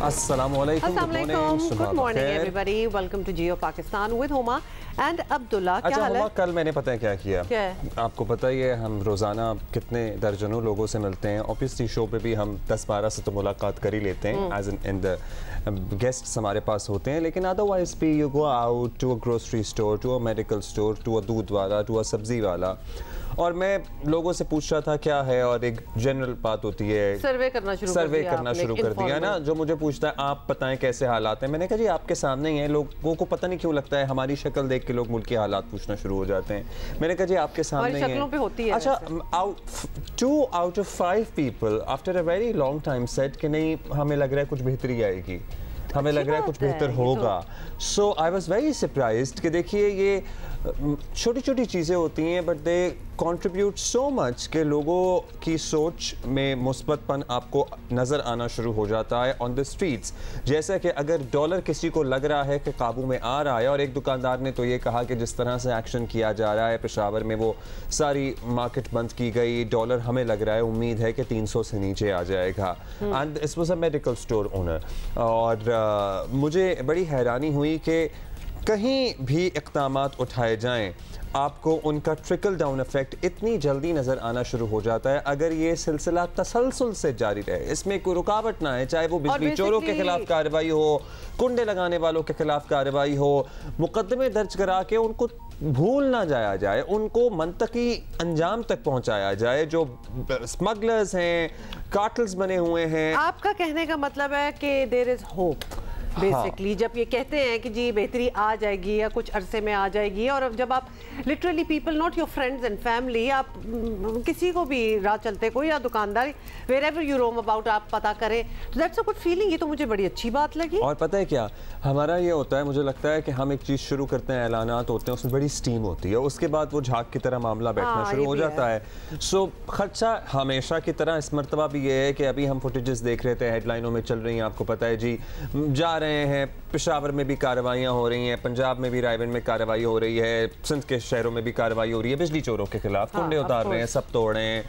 Assalamualaikum. Good morning everybody. Welcome to Jio Pakistan with Huma and Abdullah. अच्छा हुमा, कल मैंने पता है क्या किया? क्या? आपको पता ही है हम रोज़ाना कितने दर्जनों लोगों से मिलते हैं। ऑब्वियसली शो पे भी हम 10-12 से तो मुलाकात कर ही लेते हैं एज इन द गेस्ट्स हमारे पास होते हैं, लेकिन अदरवाइज भी you go out to a grocery store, to a medical store, to a दूध वाला, टू अ सब्जी वाला, और मैं लोगों से पूछ रहा था क्या है, और एक जनरल बात होती है सर्वे करना शुरू कर दिया ना। जो मुझे पूछता है आप बताएं कैसे हालात हैं, मैंने कहा जी आपके सामने ही है। लोगों को पता नहीं क्यों लगता है हमारी शक्ल देख के लोग मुल्क के हालात पूछना शुरू हो जाते हैं। मैंने कहा जी आपके सामने ही है। पे होती है। अच्छा, 2 out of 5 people after a very long time said कि नहीं हमें लग रहा है कुछ बेहतरी आएगी, हमें लग रहा है कुछ बेहतर होगा। सो आई वॉज वेरी सरप्राइज्ड कि देखिए ये छोटी छोटी चीज़ें होती हैं but they contribute so much कि लोगों की सोच में मुस्बतपन आपको नज़र आना शुरू हो जाता है ऑन द स्ट्रीट्स। जैसा कि अगर डॉलर किसी को लग रहा है कि काबू में आ रहा है, और एक दुकानदार ने तो ये कहा कि जिस तरह से एक्शन किया जा रहा है पेशावर में, वो सारी मार्केट बंद की गई, डॉलर हमें लग रहा है उम्मीद है कि 300 से नीचे आ जाएगा। And this was a medical store owner, और मुझे बड़ी हैरानी हुई कि कहीं भी इक़दामात उठाए जाएं आपको उनका ट्रिकल डाउन इफेक्ट इतनी जल्दी नज़र आना शुरू हो जाता है अगर ये सिलसिला तसलसल से जारी रहे, इसमें कोई रुकावट ना है, चाहे वो बिजली चोरों के खिलाफ कार्रवाई हो, कुंडे लगाने वालों के खिलाफ कार्रवाई हो, मुकदमे दर्ज करा के उनको भूल ना जाया जाए, उनको मंतकी अंजाम तक पहुंचाया जाए। जो स्मगलर्स हैं, कार्टल्स बने हुए हैं। आपका कहने का मतलब है कि देयर इज होप बेसिकली। जब ये कहते हैं कि जी बेहतरी आ जाएगी या कुछ अरसे में आ जाएगी, और अब जब आप literally people not your friends and family, आप किसी को भी राह चलते कोई या दुकानदार wherever you roam about आप पता करें, तो दैट्स अ गुड फीलिंग। ये तो मुझे बड़ी अच्छी बात लगी। और पता है क्या हमारा ये होता है, मुझे लगता है कि हम एक चीज़ शुरू करते हैं, ऐलानात होते हैं, उसमें बड़ी स्टीम होती है, उसके बाद वो झाग की तरह मामला बैठना शुरू हो जाता है। सो खर्चा हमेशा की तरह इस मरतबा भी ये है कि अभी हम फुटेजेस देख रहे थे, हेडलाइनों में चल रही हैं, आपको पता है जी, जा रहे हैं पेशावर में भी कार्रवाइयाँ हो रही हैं, पंजाब में भी रायबन में कार्रवाई हो रही है, सिंध के शहरों में भी कार्रवाई हो रही है बिजली चोरों के खिलाफ। कुंडे उतार रहे हैं, सब तोड़ रहे हैं।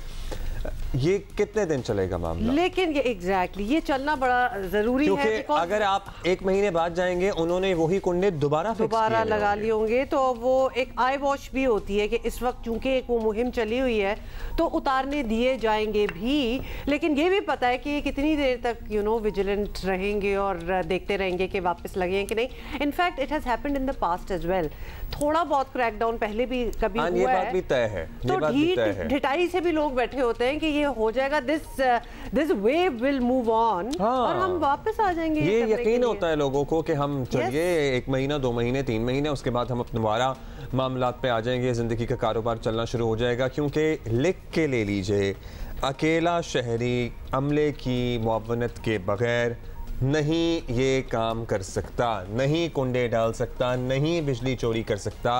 ये कितने दिन चलेगा मामला? लेकिन ये एग्जैक्टली ये चलना बड़ा जरूरी है, क्योंकि अगर आप 1 महीने बाद जाएंगे उन्होंने वही कुंडे दोबारा लगा लिए होंगे, तो वो एक आई वॉश भी होती है कि इस वक्त चूंकि एक वो मुहिम चली हुई है तो उतारने दिए जाएंगे भी, लेकिन ये भी पता है कि कितनी देर तक विजिलेंट रहेंगे और देखते रहेंगे कि वापस लगे कि नहीं। In fact it has happened in the past as well. थोड़ा बहुत क्रैकडाउन पहले भी कभी हुआ ये बात भी तय है, तो ढिठाई से भी लोग बैठे होते हैं कि ये हो जाएगा, this wave will move on और हम वापस आ जाएंगे। ये यकीन होता है लोगों को कि हम चलिए 1 महीना 2 महीने 3 महीने उसके बाद हम अपने दोबारा मामलात पे आ जाएंगे, ज़िंदगी का कारोबार चलना शुरू हो जाएगा। क्योंकि लिख के ले लीजिए, अकेला शहरी अमले की मुआवनत के बगैर नहीं ये काम कर सकता, नहीं कुंडे डाल सकता, नहीं बिजली चोरी कर सकता,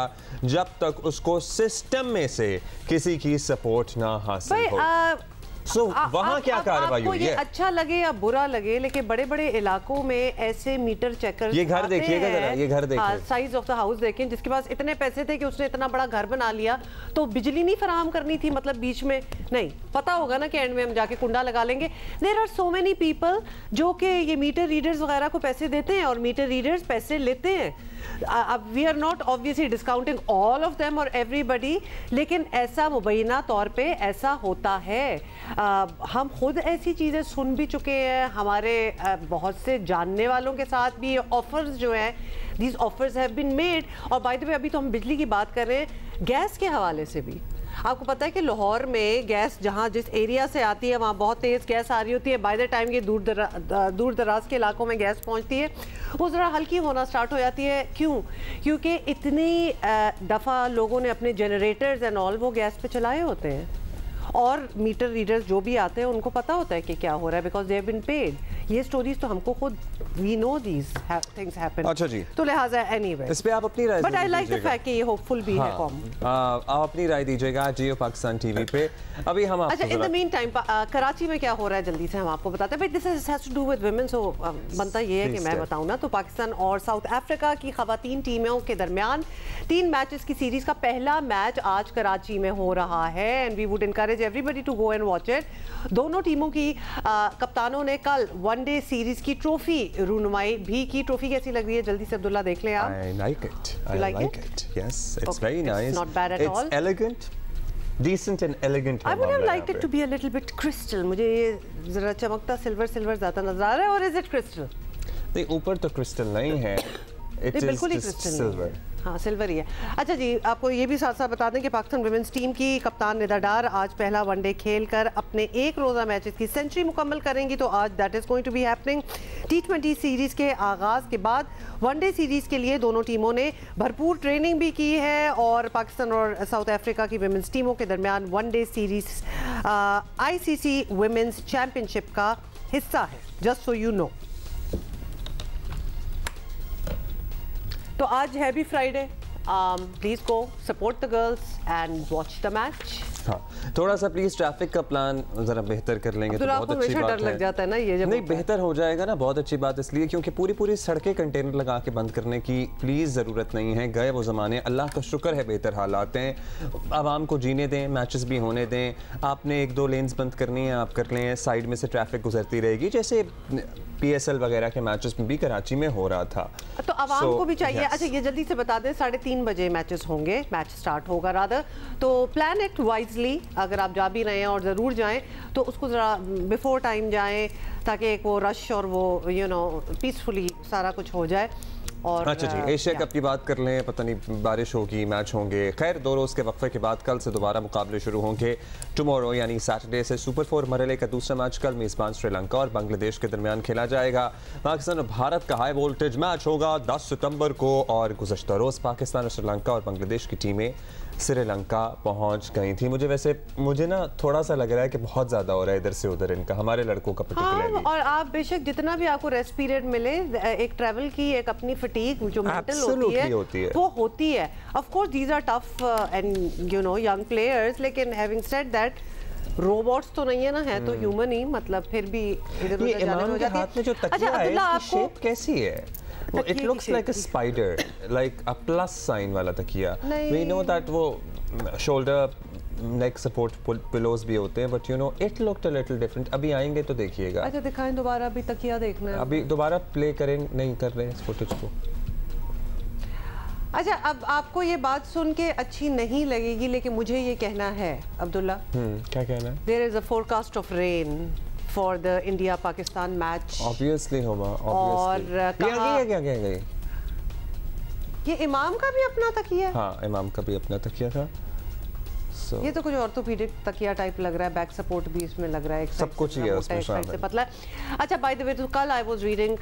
जब तक उसको सिस्टम में से किसी की सपोर्ट ना हासिल हो। वहाँ क्या कार्रवाई हुई है? अच्छा लगे या बुरा लगे, लेकिन बड़े बड़े इलाकों में ऐसे मीटर चेकर, ये घर देखिएगा जरा, ये घर देखिए, साइज ऑफ द हाउस देखें, जिसके पास इतने पैसे थे कि उसने इतना बड़ा घर बना लिया, तो बिजली नहीं फराहम करनी थी, मतलब बीच में नहीं पता होगा ना कि एंड में हम जाके कुंडा लगा लेंगे। There are so many people जो कि ये मीटर रीडर्स वगैरह को पैसे देते हैं और मीटर रीडर्स पैसे लेते हैं। We are not obviously discounting all of them और एवरीबडी, लेकिन ऐसा मुबैना तौर पे ऐसा होता है। हम खुद ऐसी चीज़ें सुन भी चुके हैं, हमारे बहुत से जानने वालों के साथ भी ऑफर्स जो हैं, these offers have been made. और बाय द वे अभी तो हम बिजली की बात कर रहे हैं, गैस के हवाले से भी आपको पता है कि लाहौर में गैस जहाँ जिस एरिया से आती है वहाँ बहुत तेज़ गैस आ रही होती है। बाय द टाइम ये दूर दराज के इलाकों में गैस पहुँचती है वो ज़रा हल्की होना स्टार्ट हो जाती है। क्यों? क्योंकि इतनी दफ़ा लोगों ने अपने जनरेटर्स एंड ऑल वो गैस पे चलाए होते हैं, और मीटर रीडर्स जो भी आते हैं उनको पता होता है कि क्या हो रहा है, because they have been paid. ये स्टोरीज तो हमको खुद we know these things happen. अच्छा जी, तो लिहाजा एनीवे इस पे आप अपनी राय, but I like the fact कि ये होपफुल भी है कॉम। आप अपनी राय दीजिएगा जियो पाकिस्तान टीवी पे। अभी हम अच्छा, in the mean time Karachi में क्या हो रहा है जल्दी से हम आपको बताते हैं। But this has to do with women, so बनता ये है कि मैं बताऊं ना। तो पाकिस्तान और साउथ अफ्रीका की खवातीन टीमों के दरमियान 3 मैचेस की सीरीज का पहला मैच आज कराची में हो रहा है, and we would encourage encourage everybody to go and watch it. दोनों टीमों की कप्तानों ने कल वनडे सीरीज की ट्रॉफी रूनुमाई भी की। ट्रॉफी कैसी लग रही है, जल्दी से अब्दुल्ला देख लें आप। I like it. I like like it. Yes, it's Okay, very nice. it's not bad at all. It's elegant, decent and elegant. I would have liked it to be a little bit crystal. मुझे ये जरा चमकता silver ज़्यादा नजर आ रहा है। और is it crystal? नहीं, ऊपर तो क्रिस्टल नहीं है, it is बिल्कुल ही just क्रिस्टल silver. हाँ, सिल्वर ही है। अच्छा जी, आपको ये भी साथ साथ बता दें कि पाकिस्तान वुमेन्स टीम की कप्तान निदा डार आज पहला वनडे खेलकर अपने एक रोज़ा मैचेस की सेंचुरी मुकम्मल करेंगी। तो आज that is going to be happening. T20 series के आगाज़ के बाद वनडे सीरीज़ के लिए दोनों टीमों ने भरपूर ट्रेनिंग भी की है और पाकिस्तान और साउथ अफ्रीका की वुमेन्स टीमों के दरमियान one day series ICC women's championship का हिस्सा है, जस्ट सो यू नो। तो आज है भी Friday, please go support the girls and watch the match. हाँ, थोड़ा सा प्लीज ट्रैफिक का प्लान जरा बेहतर कर लेंगे तो बहुत अच्छी बात है। डर लग जाता है ना ये, जब नहीं बेहतर हो जाएगा ना, बहुत अच्छी बात इसलिए क्योंकि पूरी सड़कें कंटेनर लगा के बंद करने की प्लीज ज़रूरत नहीं है। गए वो ज़माने, अल्लाह का शुक्र है बेहतर हालात हैं। आवाम को जीने दें, मैचेस भी होने दें। आपने 1-2 लेन्स बंद करनी है, आप कर लें, साइड में से ट्रैफिक गुजरती रहेगी, जैसे PSL वगैरह के मैचेस में भी कराची में हो रहा था। तो आवाम को भी चाहिए। अच्छा, ये जल्दी से बता दें, 3:30 बजे मैचेस होंगे, मैच स्टार्ट होगा रादर। तो प्लान इट वाइजली, अगर आप जा भी रहे हैं और ज़रूर जाएं तो उसको ज़रा बिफोर टाइम जाएं ताकि एक वो रश और वो पीसफुली सारा कुछ हो जाए। और अच्छा जी, एशिया कप की बात कर लें, पता नहीं बारिश होगी, मैच होंगे। खैर 2 रोज़ के वक्फे के बाद कल से दोबारा मुकाबले शुरू होंगे। टुमारो यानी सैटरडे से सुपर 4 मरहले का दूसरा मैच कल मेज़बान श्रीलंका और बांग्लादेश के दरमियान खेला जाएगा। पाकिस्तान और भारत का हाई वोल्टेज मैच होगा 10 सितंबर को। और गुज़श्ता रोज़ पाकिस्तान और श्रीलंका और बांग्लादेश की टीमें श्रीलंका पहुंच गई थी। मुझे ना थोड़ा सा लग रहा है कि बहुत ज़्यादा हो रहा है इधर से उधर इनका, हमारे लड़कों का पर्टिकुलरली। हाँ, और आप बेशक जितना भी आपको रेस्ट पीरियड मिले, एक ट्रैवल की एक अपनी फटीग जो मेंटल होती है वो होती है। Of course these are tough and young players, लेकिन हैविंग सेड दैट रोबोट्स तो नहीं है ना, है तो ह्यूमन ही, मतलब फिर भी इधर उधर जाने में हो जाती है। हाथ में जो तकिया है, इसकी शेप कैसी है? It looks like a spider, like a plus sign वाला तकिया। We know that वो shoulder neck support pillows भी होते हैं, but it looked a little different। अभी आएंगे तो देखिएगा। अच्छा, दिखाएं दोबारा, अभी तकिया देखना है। अभी दोबारा प्ले करें, नहीं कर रहे हैं इस फुटेज को। अच्छा, अब आपको ये बात सुन के अच्छी नहीं लगेगी, लेकिन मुझे ये कहना है अब्दुल्ला। क्या कहना है? There is a forecast of rain for the India-Pakistan match। Obviously होगा, obviously। और क्या ये इमाम का भी अपना तकिया है? हाँ, इमाम का भी अपना तकिया था। ये तो कुछ ऑर्थोपेडिक तकिया टाइप लग रहा है, बैक सपोर्ट भी इसमें लग रहा है, एक सब कुछ ही है उसमें शामिल। पतला। अच्छा, बाय द वे, तो कल आई वाज रीडिंग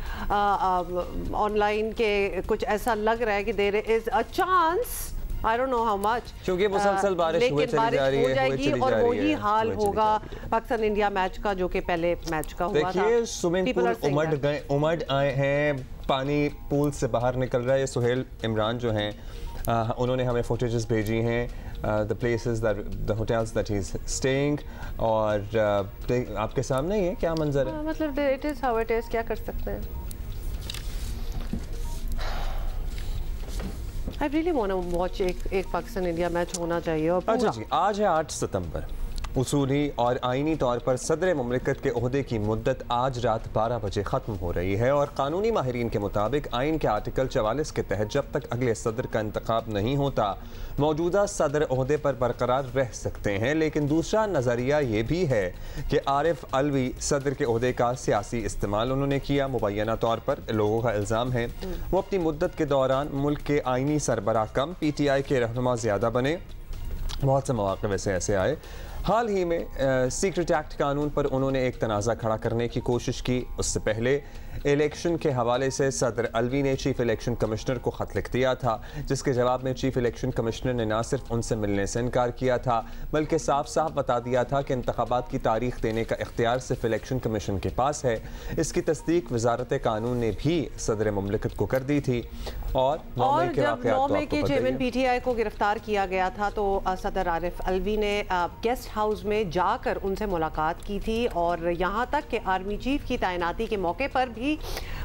ऑनलाइन के कुछ ऐसा लग रहा है कि there is a chance, I don't know how much, क्योंकि मुसलसल बारिश हुए चली जा रही है, जाएगी और वही हाल होगा पाकिस्तान इंडिया मैच का जो कि पहले मैच का हुआ था। देखिए स्विमिंग पूल उमड़ आए हैं, पानी पूल से बाहर निकल रहा है। सुहेल इमरान जो हैं उन्होंने हमें फुटेजेस भेजी हैं, the places that the hotels that he's staying, और आपके सामने ही है क्या मंजर है। मतलब it is how it is, क्या कर सकते हैं। I really want to watch एक पाकिस्तान इंडिया मैच होना चाहिए। और अच्छा जी, आज है 8 सितंबर। उसूली और आइनी तौर पर सदर मुमलिकत के ओहदे की मुद्दत आज रात 12 बजे ख़त्म हो रही है और कानूनी माहिरीन के मुताबिक आइन के आर्टिकल 44 के तहत जब तक अगले सदर का इंतखाब नहीं होता मौजूदा सदर ओहदे पर बरकरार रह सकते हैं। लेकिन दूसरा नज़रिया ये भी है कि आरिफ अलवी सदर के ओहदे का सियासी इस्तेमाल उन्होंने किया। मुबैना तौर पर लोगों का इल्ज़ाम है वो अपनी मुद्दत के दौरान मुल्क के आइनी सरबराह कम, PTI के रहनुमा ज़्यादा बने। बहुत से मौक़े वैसे ऐसे आए। हाल ही में सीक्रेट एक्ट कानून पर उन्होंने एक तनाज़ा खड़ा करने की कोशिश की। उससे पहले इलेक्शन के हवाले से सदर अलवी ने चीफ इलेक्शन कमिश्नर को ख़त लिख दिया था, जिसके जवाब में चीफ इलेक्शन कमिश्नर ने न सिर्फ उनसे मिलने से इनकार किया था बल्कि साफ साफ बता दिया था कि इंतखाबात की तारीख देने का इख्तियार सिर्फ इलेक्शन कमीशन के पास है। इसकी तस्दीक वजारत कानून ने भी सदर मुमलिकत को कर दी थी। और जब 9 मई के चेयरमैन PTI को गिरफ्तार किया गया था तो सदर आरिफ अलवी ने गेस्ट गेस्ट हाउस में जाकर उनसे मुलाकात की थी और यहाँ तक कि आर्मी चीफ की तैनाती के मौके पर भी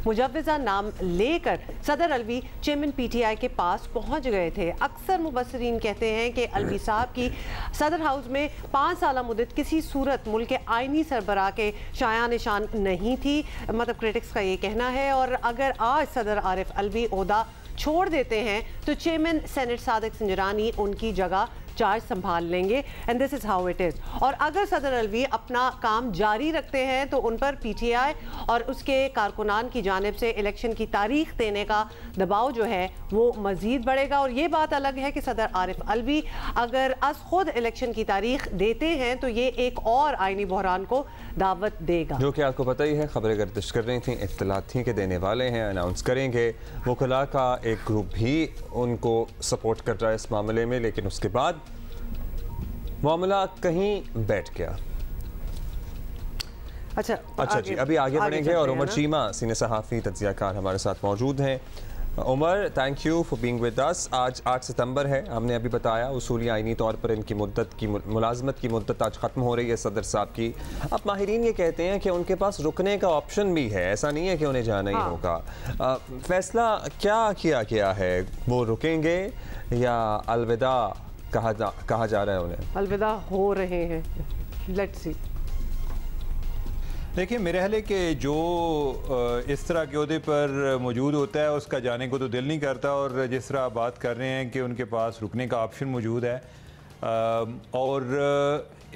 मुजव्वज़ा नाम लेकर सदर अलवी चेयरमैन PTI के पास पहुँच गए थे। अक्सर मुबसरीन कहते हैं कि अलवी साहब की सदर हाउस में 5 साल मुद्दत किसी सूरत मुल्क के आइनी सरबराह के शाया निशान नहीं थी, मतलब क्रिटिक्स का ये कहना है। और अगर आज सदर आरिफ अलवी ओहदा छोड़ देते हैं तो चेयरमैन सेनेट सादिक सिंजरानी उनकी जगह चार्ज संभाल लेंगे and this is how it is. और अगर सदर अलवी अपना काम जारी रखते हैं तो उन पर PTI और उसके कारकुनान की जानिब से इलेक्शन की तारीख देने का दबाव जो है वो मज़ीद बढ़ेगा। और ये बात अलग है कि सदर आरिफ अलवी अगर खुद इलेक्शन की तारीख देते हैं तो ये एक और आइनी बहरान को दावत देगा, जो कि आपको पता ही है। खबरें गर्दिश कर रही थी, इत्तलात थी कि देने वाले हैं, अनाउंस करेंगे। वकला का एक ग्रुप भी उनको सपोर्ट कर रहा है इस मामले में, लेकिन उसके बाद मामला कहीं बैठ गया। अच्छा जी, अभी आगे बढ़ेंगे और उमर चीमा सीनियर सहाफ़ी तज्ज़ियाकार हमारे साथ मौजूद हैं। Umar, thank you for being with us. आज 8 सितंबर है, हमने अभी बताया उसूली आइनी तौर पर इनकी मुद्दत की मुलाजमत की मुद्दत आज ख़त्म हो रही है सदर साहब की। अब माहिरीन ये कहते हैं कि उनके पास रुकने का ऑप्शन भी है, ऐसा नहीं है कि उन्हें जाना ही होगा। फैसला क्या किया गया है, वो रुकेंगे या अलविदा कहा जा रहा है उन्हें? अलविदा हो रहे हैं, लेट्स सी। देखिए, मेरे ख्याल है कि जो इस तरह के अहदे पर मौजूद होता है उसका जाने को तो दिल नहीं करता। और जिस तरह आप बात कर रहे हैं कि उनके पास रुकने का ऑप्शन मौजूद है और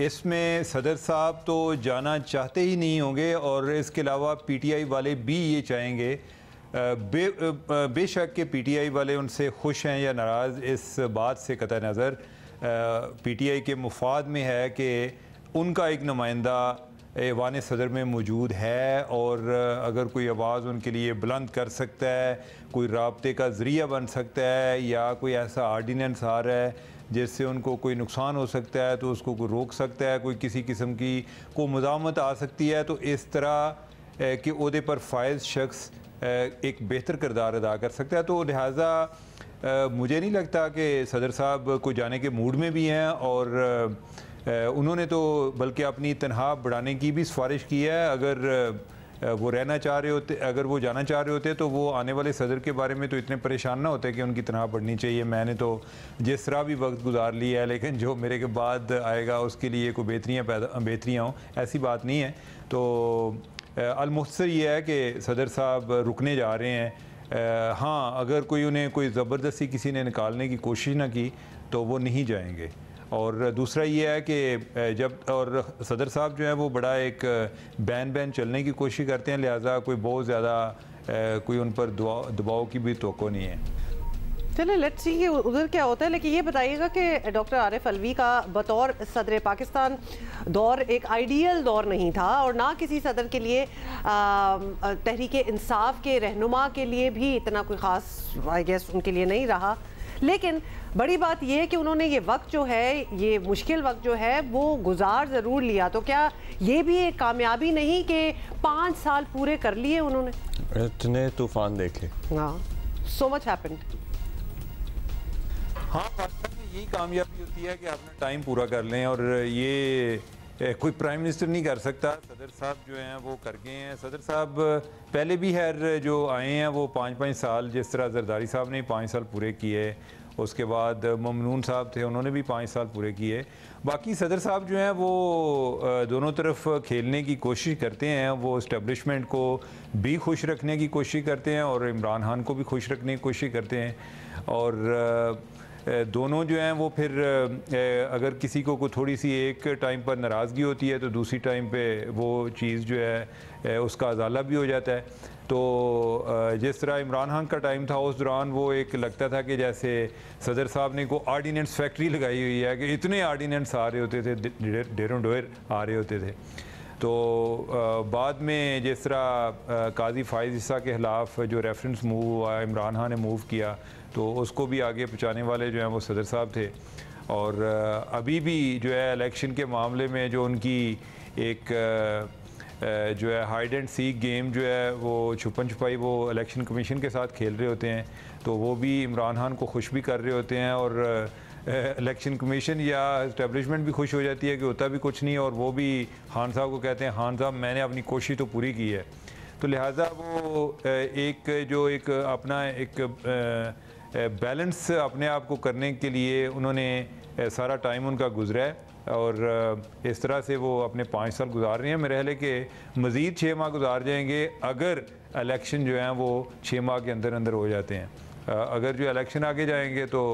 इसमें सदर साहब तो जाना चाहते ही नहीं होंगे और इसके अलावा PTI वाले भी ये चाहेंगे। बेशक के PTI वाले उनसे खुश हैं या नाराज़, इस बात से कतई नज़र PTI के मुफाद में है कि उनका एक नुमाइंदा ऐवान सदर में मौजूद है और अगर कोई आवाज़ उनके लिए बुलंद कर सकता है, कोई राब्ते का ज़रिया बन सकता है या कोई ऐसा आर्डीनेंस आ रहा है जिससे उनको कोई नुकसान हो सकता है तो उसको कोई रोक सकता है, कोई किसी किस्म की को मुज़ामत आ सकती है, तो इस तरह के ओहदे पर फायज शख्स एक बेहतर किरदार अदा कर सकता है। तो लिहाजा मुझे नहीं लगता कि सदर साहब को जाने के मूड में भी हैं और उन्होंने तो बल्कि अपनी तनख्वाह बढ़ाने की भी सिफारिश की है। अगर वो रहना चाह रहे होते, अगर वो जाना चाह रहे होते तो वो आने वाले सदर के बारे में तो इतने परेशान ना होते कि उनकी तनख्वाह बढ़नी चाहिए। मैंने तो जिस तरह भी वक्त गुजार लिया है, लेकिन जो मेरे के बाद आएगा उसके लिए कोई बेहतरियाँ हों, ऐसी बात नहीं है। तो अलमुख्तसर ये है कि सदर साहब रुकने जा रहे हैं। हाँ, अगर कोई उन्हें कोई ज़बरदस्ती किसी ने निकालने की कोशिश ना की तो वो नहीं जाएंगे। और दूसरा ये है कि जब और सदर साहब जो है वो बड़ा एक बैन चलने की कोशिश करते हैं, लिहाजा कोई बहुत ज़्यादा कोई उन पर दबाव की भी तवक्को नहीं है। चलिए लेट्स सी कि उधर क्या होता है। लेकिन ये बताइएगा कि डॉक्टर आरिफ अलवी का बतौर सदर पाकिस्तान दौर एक आइडियल दौर नहीं था और ना किसी सदर के लिए तहरीक इंसाफ के रहनुमा के लिए भी इतना कोई ख़ास आई गेस उनके लिए नहीं रहा। लेकिन बड़ी बात यह है कि उन्होंने ये वक्त जो है, ये मुश्किल वक्त जो है वो गुजार ज़रूर लिया। तो क्या ये भी एक कामयाबी नहीं कि 5 साल पूरे कर लिए उन्होंने? इतने तूफान देखे, हाँ, सो मच हैपेंड। हाँ, यही कामयाबी होती है कि आपने टाइम पूरा कर लें और ये कोई प्राइम मिनिस्टर नहीं कर सकता। सदर साहब जो हैं वो कर गए हैं। सदर साहब पहले भी खैर जो आए हैं वो 5-5 साल, जिस तरह जरदारी साहब ने 5 साल पूरे किए, उसके बाद ममनून साहब थे उन्होंने भी 5 साल पूरे किए। बाकी सदर साहब जो हैं वो दोनों तरफ खेलने की कोशिश करते हैं, वो इस्टेब्लिशमेंट को भी खुश रखने की कोशिश करते हैं और इमरान खान को भी खुश रखने की कोशिश करते हैं। और दोनों जो हैं वो फिर अगर किसी को थोड़ी सी एक टाइम पर नाराज़गी होती है तो दूसरी टाइम पे वो चीज़ जो है उसका अजाला भी हो जाता है। तो जिस तरह इमरान खान का टाइम था उस दौरान वो एक लगता था कि जैसे सदर साहब ने को आर्डीनेंस फैक्ट्री लगाई हुई है कि इतने आर्डीनेंस आ रहे होते थे, ढेरों ढेर आ रहे होते थे। तो बाद में जिस तरह काजी फाइज ईसा के ख़िलाफ़ जो रेफरेंस मूव हुआ, इमरान खान ने मूव किया, तो उसको भी आगे पहुँचाने वाले जो हैं वो सदर साहब थे। और अभी भी जो है इलेक्शन के मामले में जो उनकी एक जो है हाइड एंड सीक गेम जो है वो छुपन छुपाई वो इलेक्शन कमीशन के साथ खेल रहे होते हैं, तो वो भी इमरान खान को खुश भी कर रहे होते हैं और इलेक्शन कमीशन या इस्टेब्लिशमेंट भी खुश हो जाती है कि होता भी कुछ नहीं, और वो भी खान साहब को कहते हैं खान साहब मैंने अपनी कोशिश तो पूरी की है। तो लिहाजा वो एक जो एक अपना एक बैलेंस अपने आप को करने के लिए उन्होंने सारा टाइम उनका गुजरा है, और इस तरह से वो अपने 5 साल गुजार रहे हैं। मेरे ख्याल है कि मज़ीद 6 माह गुजार जाएंगे अगर इलेक्शन जो हैं वो 6 माह के अंदर अंदर हो जाते हैं। अगर जो इलेक्शन आगे जाएंगे तो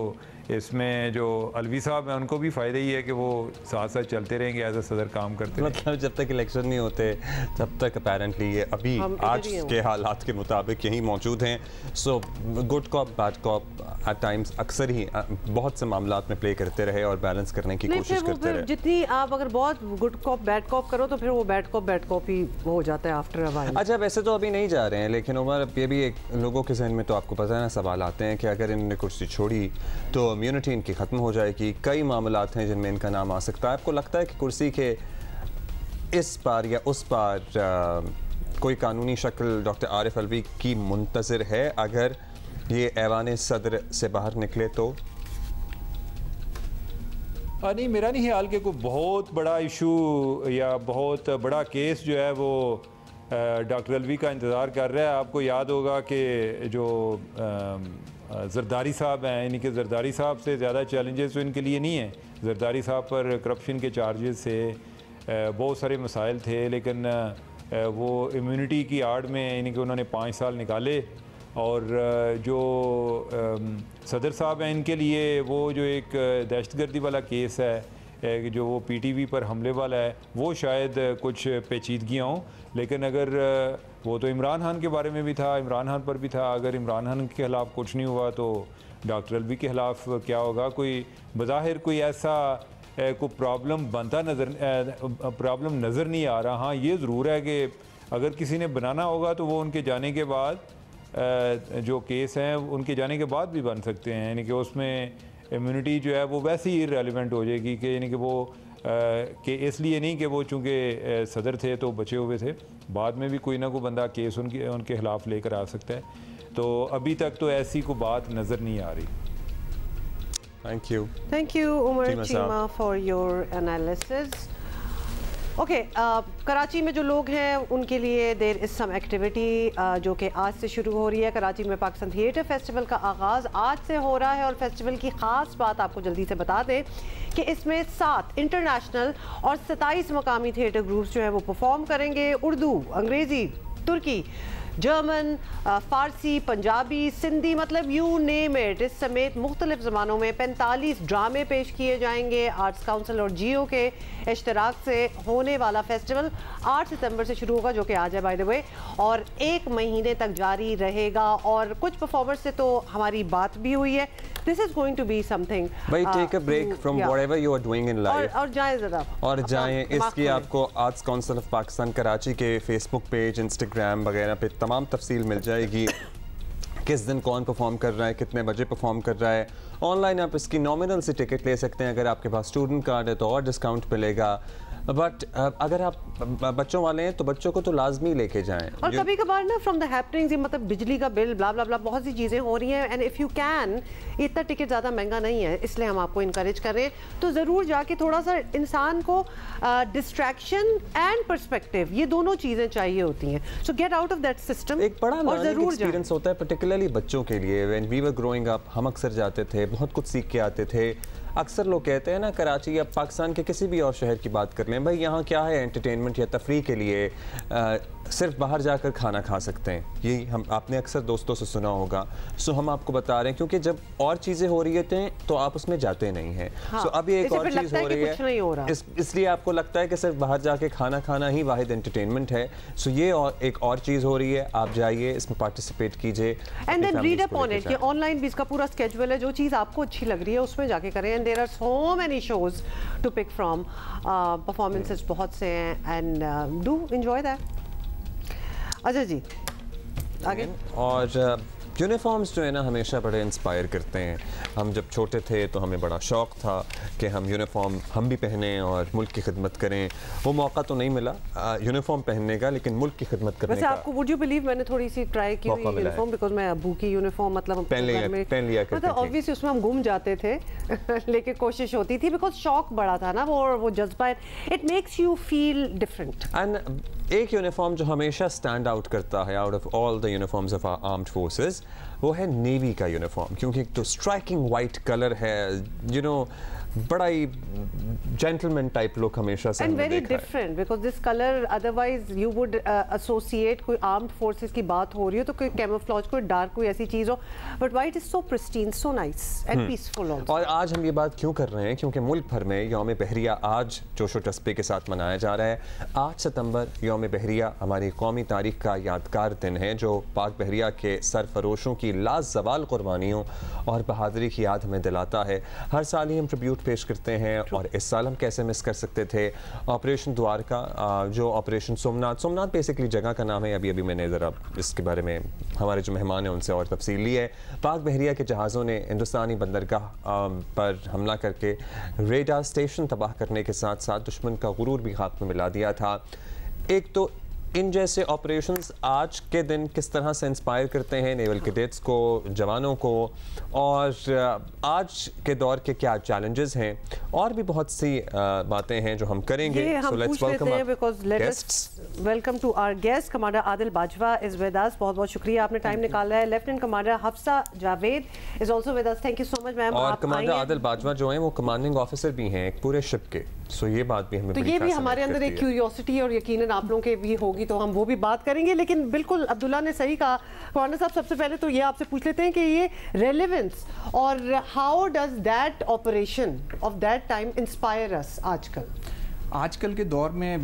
इसमें जो अलवी साहब हैं उनको भी फ़ायदा ही है कि वो साथ साथ चलते रहेंगे, एज ए सदर काम करते रहेंगे। मतलब जब तक इलेक्शन नहीं होते तब तक अपेरेंटली ये अभी आज के हालात के मुताबिक यही मौजूद हैं। So good cop bad cop at times अक्सर ही बहुत से मामलात में प्ले करते रहे और बैलेंस करने की कोशिश करते रहे। जितनी आप अगर बहुत गुड कॉप बैड कॉप करो तो फिर वो बैड कॉप ही हो जाता है आफ्टर अ व्हाइल। अच्छा, वैसे तो अभी नहीं जा रहे हैं, लेकिन उमर ये भी एक लोगों के जहन में तो आपको पता है ना सवाल आते हैं कि अगर इन्होंने कुर्सी छोड़ी तो इम्यूनिटी इनकी ख़त्म हो जाएगी। कई मामलात हैं जिनमें इनका नाम आ सकता है। आपको लगता है कि कुर्सी के इस पार या उस पार कोई कानूनी शक्ल डॉक्टर आरिफ अलवी की मुंतज़िर है अगर ये ऐवान सदर से बाहर निकले तो? नहीं, मेरा नहीं ख्याल कि कोई बहुत बड़ा इशू या बहुत बड़ा केस जो है वो डॉक्टर अलवी का इंतज़ार कर रहा है। आपको याद होगा कि जो जरदारी साहब हैं, यानी कि जरदारी साहब से ज़्यादा चैलेंजेस तो इनके लिए नहीं है। जरदारी साहब पर करप्शन के चार्जेस से बहुत सारे मसाइल थे, लेकिन वो इम्यूनिटी की आड़ में यानी कि उन्होंने 5 साल निकाले। और जो सदर साहब हैं इनके लिए वो जो एक दहशतगर्दी वाला केस है जो वो PTV पर हमले वाला है, वो शायद कुछ पेचीदगियाँ हों, लेकिन अगर वो तो इमरान खान के बारे में भी था, इमरान खान पर भी था। अगर इमरान खान के ख़िलाफ़ कुछ नहीं हुआ तो डॉक्टर अलवी के ख़िलाफ़ क्या होगा? कोई बज़ाहिर कोई ऐसा कोई प्रॉब्लम नज़र नहीं आ रहा। हाँ, ये ज़रूर है कि अगर किसी ने बनाना होगा तो वो उनके जाने के बाद जो केस हैं उनके जाने के बाद भी बन सकते हैं, यानी कि उसमें इम्यूनिटी जो है वो वैसे ही रेलिवेंट हो जाएगी कि यानी कि वो कि इसलिए नहीं कि वो चूँकि सदर थे तो बचे हुए थे, बाद में भी कोई ना कोई बंदा केस उनके ख़िलाफ़ लेकर आ सकता है। तो अभी तक तो ऐसी कोई बात नज़र नहीं आ रही। Thank you Umar Cheema for your analysis. Okay, Karachi में जो लोग हैं उनके लिए देयर इज़ सम एक्टिविटी जो कि आज से शुरू हो रही है। कराची में पाकिस्तान थिएटर फेस्टिवल का आगाज़ आज से हो रहा है और फेस्टिवल की ख़ास बात आपको जल्दी से बता दें कि इसमें 7 इंटरनेशनल और 27 मकामी थिएटर ग्रुप्स जो है वो परफॉर्म करेंगे। उर्दू, अंग्रेज़ी, तुर्की, जर्मन, फ़ारसी, पंजाबी, सिंधी, मतलब यू नेम इट। इस समेत मुख्तलिफ ज़बानों में 45 ड्रामे पेश किए जाएंगे। आर्ट्स काउंसिल और जियो के इश्तराक से होने वाला फेस्टिवल 8 सितंबर से शुरू होगा, जो कि आज है बाय द वे, और 1 महीने तक जारी रहेगा। और कुछ परफॉर्मर्स से तो हमारी बात भी हुई है। This is going to be something. भाई take a break from whatever you are doing in life और जाएं ज़रा और जाएं। इसकी आपको Arts Council of Pakistan Karachi के फेसबुक पेज, इंस्टाग्राम वगैरह पे तमाम तफसील मिल जाएगी। किस दिन कौन परफॉर्म कर रहा है, कितने बजे परफॉर्म कर रहा है। ऑनलाइन आप इसकी नॉमिनल से टिकट ले सकते हैं। अगर आपके पास स्टूडेंट कार्ड है तो और डिस्काउंट मिलेगा। बट अगर आप बच्चों वाले हैं तो बच्चों को तो लाजमी लेके जाएं। और कभी कभार ना फ्रॉम द हैपनिंग्स, मतलब बिजली का बिल ब्ला ब्ला ब्ला बहुत सी चीज़ें हो रही हैं, एंड इफ़ यू कैन, इतना टिकट ज़्यादा महंगा नहीं है, इसलिए हम आपको इनकरेज कर रहे हैं। तो ज़रूर जाके थोड़ा सा इंसान को डिस्ट्रैक्शन एंड पर्सपेक्टिव, ये दोनों चीज़ें चाहिए होती हैं। सो get out of that system. एक बड़ा लर्निंग एक्सपीरियंस होता है पर्टिकुलरली बच्चों के लिए। When we were growing up हम अक्सर जाते थे, बहुत कुछ सीख के आते थे। अक्सर लोग कहते हैं ना, कराची या पाकिस्तान के किसी भी और शहर की बात कर लें, भाई यहाँ क्या है एंटरटेनमेंट या तफरीह के लिए सिर्फ बाहर जाकर खाना खा सकते हैं। ये हम आपने अक्सर दोस्तों से सुना होगा। सो हम आपको बता रहे हैं क्योंकि जब और चीज़ें हो रही होती हैं तो आप उसमें जाते नहीं हैं। सो अब ये एक और चीज़ हो रही है, इसलिए आपको लगता है कि सिर्फ बाहर जाके खाना खाना ही वाहिद एंटरटेनमेंट है। सो ये और एक और चीज़ हो रही है, आप जाइए इसमें पार्टिसिपेट कीजिए and then read up on it. कि ऑनलाइन भी इसका पूरा स्केड्यूल है, जो चीज़ आपको अच्छी लग रही है उसमें जाके करें। And there are so many shows to pick from, performances बहुत से हैं, एंड डू एंजॉय दैट। अच्छा जी, आगे। और यूनिफॉर्म्स जो है ना हमेशा बड़े इंस्पायर करते हैं। हम जब छोटे थे तो हमें बड़ा शौक़ था कि हम यूनिफॉर्म हम भी पहने और मुल्क की खिदमत करें। वो मौका तो नहीं मिला यूनिफॉर्म पहनने का, लेकिन मुल्क की खिदमत करने का। आपको वुड यू बिलीव मैंने थोड़ी सी ट्राई की यूनिफॉर्म, बिकॉज मैं अबू की यूनिफॉर्म मतलब पहन लिया करते थे। ऑब्वियसली उसमें हम गुम जाते थे लेकिन कोशिश होती थी, बिकॉज शौक बड़ा था ना वो जज्बा, it makes you feel different. And एक यूनिफॉर्म जो हमेशा स्टैंड आउट करता है out of all the uniforms of our armed forces, वो है नेवी का यूनिफॉर्म, क्योंकि एक तो स्ट्राइकिंग वाइट कलर है, यू नो बड़ा ही जेंटलमैन टाइप लुक हमेशा से and very different, because this colour otherwise you would associate कोई आर्म्ड फोर्सेस की बात हो रही हो तो कोई कैमोफ्लेज, कोई डार्क कोई ऐसी चीज हो, but white is so pristine, so nice and peaceful also. और आज हम ये बात क्यों कर रहे हैं, क्योंकि मुल्क भर में यौम बहरिया आज जोशो जज्बे के साथ मनाया जा रहा है। 8 सितंबर यौम बहरिया हमारी कौमी तारीख का यादगार दिन है, जो पाक बहरिया के सरफरोशों की लाजवाल कुर्बानियों और बहादुरी की याद हमें दिलाता है। हर साल ही हम ट्रिब्यूट पेश करते हैं और इस साल हम कैसे मिस कर सकते थे। ऑपरेशन द्वारका, जो ऑपरेशन सोमनाथ बेसिकली जगह का नाम है, अभी मैंने ज़रा इसके बारे में हमारे जो मेहमान हैं उनसे और तफसील ली है। पाक बहरिया के जहाज़ों ने हिंदुस्तानी बंदरगाह पर हमला करके रेडार स्टेशन तबाह करने के साथ साथ दुश्मन का गुरूर भी खाक में मिला दिया था। एक तो इन जैसे ऑपरेशंस आज के दिन किस तरह से इंस्पायर करते हैं नेवल कैडेट्स को, जवानों को, और आज के दौर के क्या चैलेंजेस हैं, और भी बहुत सी बातें हैं जो हम करेंगे। So let's welcome to our guest. Commander Adil Bajwa is with us, बहुत बहुत शुक्रिया आपने टाइम निकाला है। Lieutenant commander Hafsa Javed is also with us, thank you so much ma'am. और कमांडर आदिल बाजवा जो हैं वो कमांडिंग ऑफिसर भी हैं एक पूरे शिप के, सो ये बात भी हमें तो ये भी हमारे अंदर एक क्यूरियोसिटी और यकीनन आप लोगों के भी होगी, तो हम वो भी बात करेंगे। लेकिन बिल्कुल अब्दुल्ला ने सही कहा। कमांडर साहब, सबसे पहले तो ये आपसे पूछ लेते हैं कि ये रेलेवेंस और how does that operation of that time inspire अस आजकल के दौर में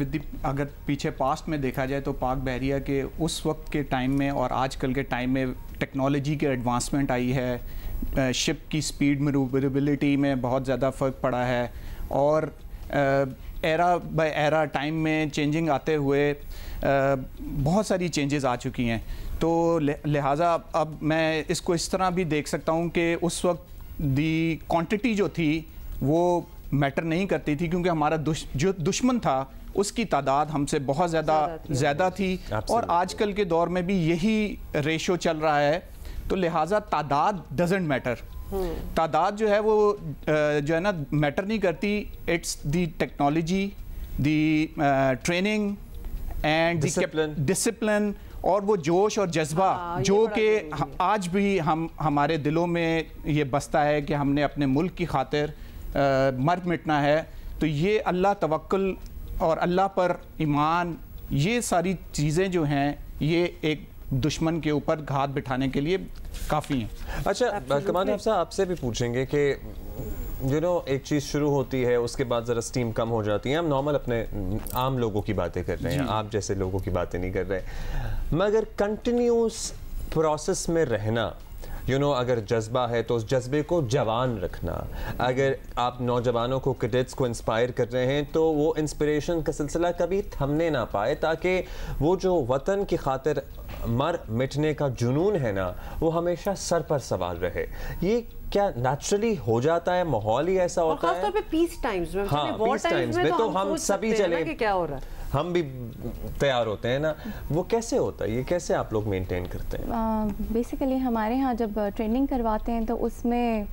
अगर पीछे पास्ट में देखा जाए तो पाक बहरिया के उस वक्त के टाइम में और आजकल के टाइम में टेक्नोलॉजी के एडवांसमेंट आई है, शिप की स्पीड मैन्यूवरेबिलिटी में बहुत ज़्यादा फ़र्क पड़ा है, और एरा बाय एरा टाइम में चेंजिंग आते हुए बहुत सारी चेंजेस आ चुकी हैं। तो लिहाजा अब मैं इसको इस तरह भी देख सकता हूँ कि उस वक्त दी क्वांटिटी जो थी वो मैटर नहीं करती थी, क्योंकि हमारा जो दुश्मन था उसकी तादाद हमसे बहुत ज़्यादा थी। और आजकल के दौर में भी यही रेशो चल रहा है, तो लिहाजा तादाद डजेंट मैटर। तादाद जो है वो जो है ना मैटर नहीं करती, it's the technology, the training and discipline और वो जोश और जज्बा जो कि आज भी हमारे दिलों में ये बसता है कि हमने अपने मुल्क की खातिर मर मिटना है। तो ये अल्लाह तवक्कुल और अल्लाह पर ईमान, ये सारी चीज़ें जो हैं ये एक दुश्मन के ऊपर घात बिठाने के लिए काफ़ी हैं। अच्छा कमांडर साहब, आपसे भी पूछेंगे कि एक चीज़ शुरू होती है, उसके बाद ज़रा स्टीम कम हो जाती है। हम नॉर्मल अपने आम लोगों की बातें कर रहे हैं, आप जैसे लोगों की बातें नहीं कर रहे, मगर कंटिन्यूस प्रोसेस में रहना, अगर जज्बा है तो उस जज्बे को जवान रखना। अगर आप नौजवानों को, कैडेट्स को इंस्पायर कर रहे हैं तो वो इंस्पिरेशन का सिलसिला कभी थमने ना पाए, ताकि वो जो वतन की खातिर मर मिटने का जुनून है ना, वो हमेशा सर पर सवार रहे। ये क्या नेचुरली हो जाता है, माहौल ही ऐसा होता है? खासतौर पे पीस टाइम्स में, हाँ, पीस टाइम्स में तो हम सभी चले, क्या हो रहा है, हम भी तैयार होते हैं ना। वो कैसे होता है, ये कैसे आप लोग मेंटेन करते हैं? बेसिकली हमारे यहाँ जब ट्रेनिंग करवाते हैं तो उसमें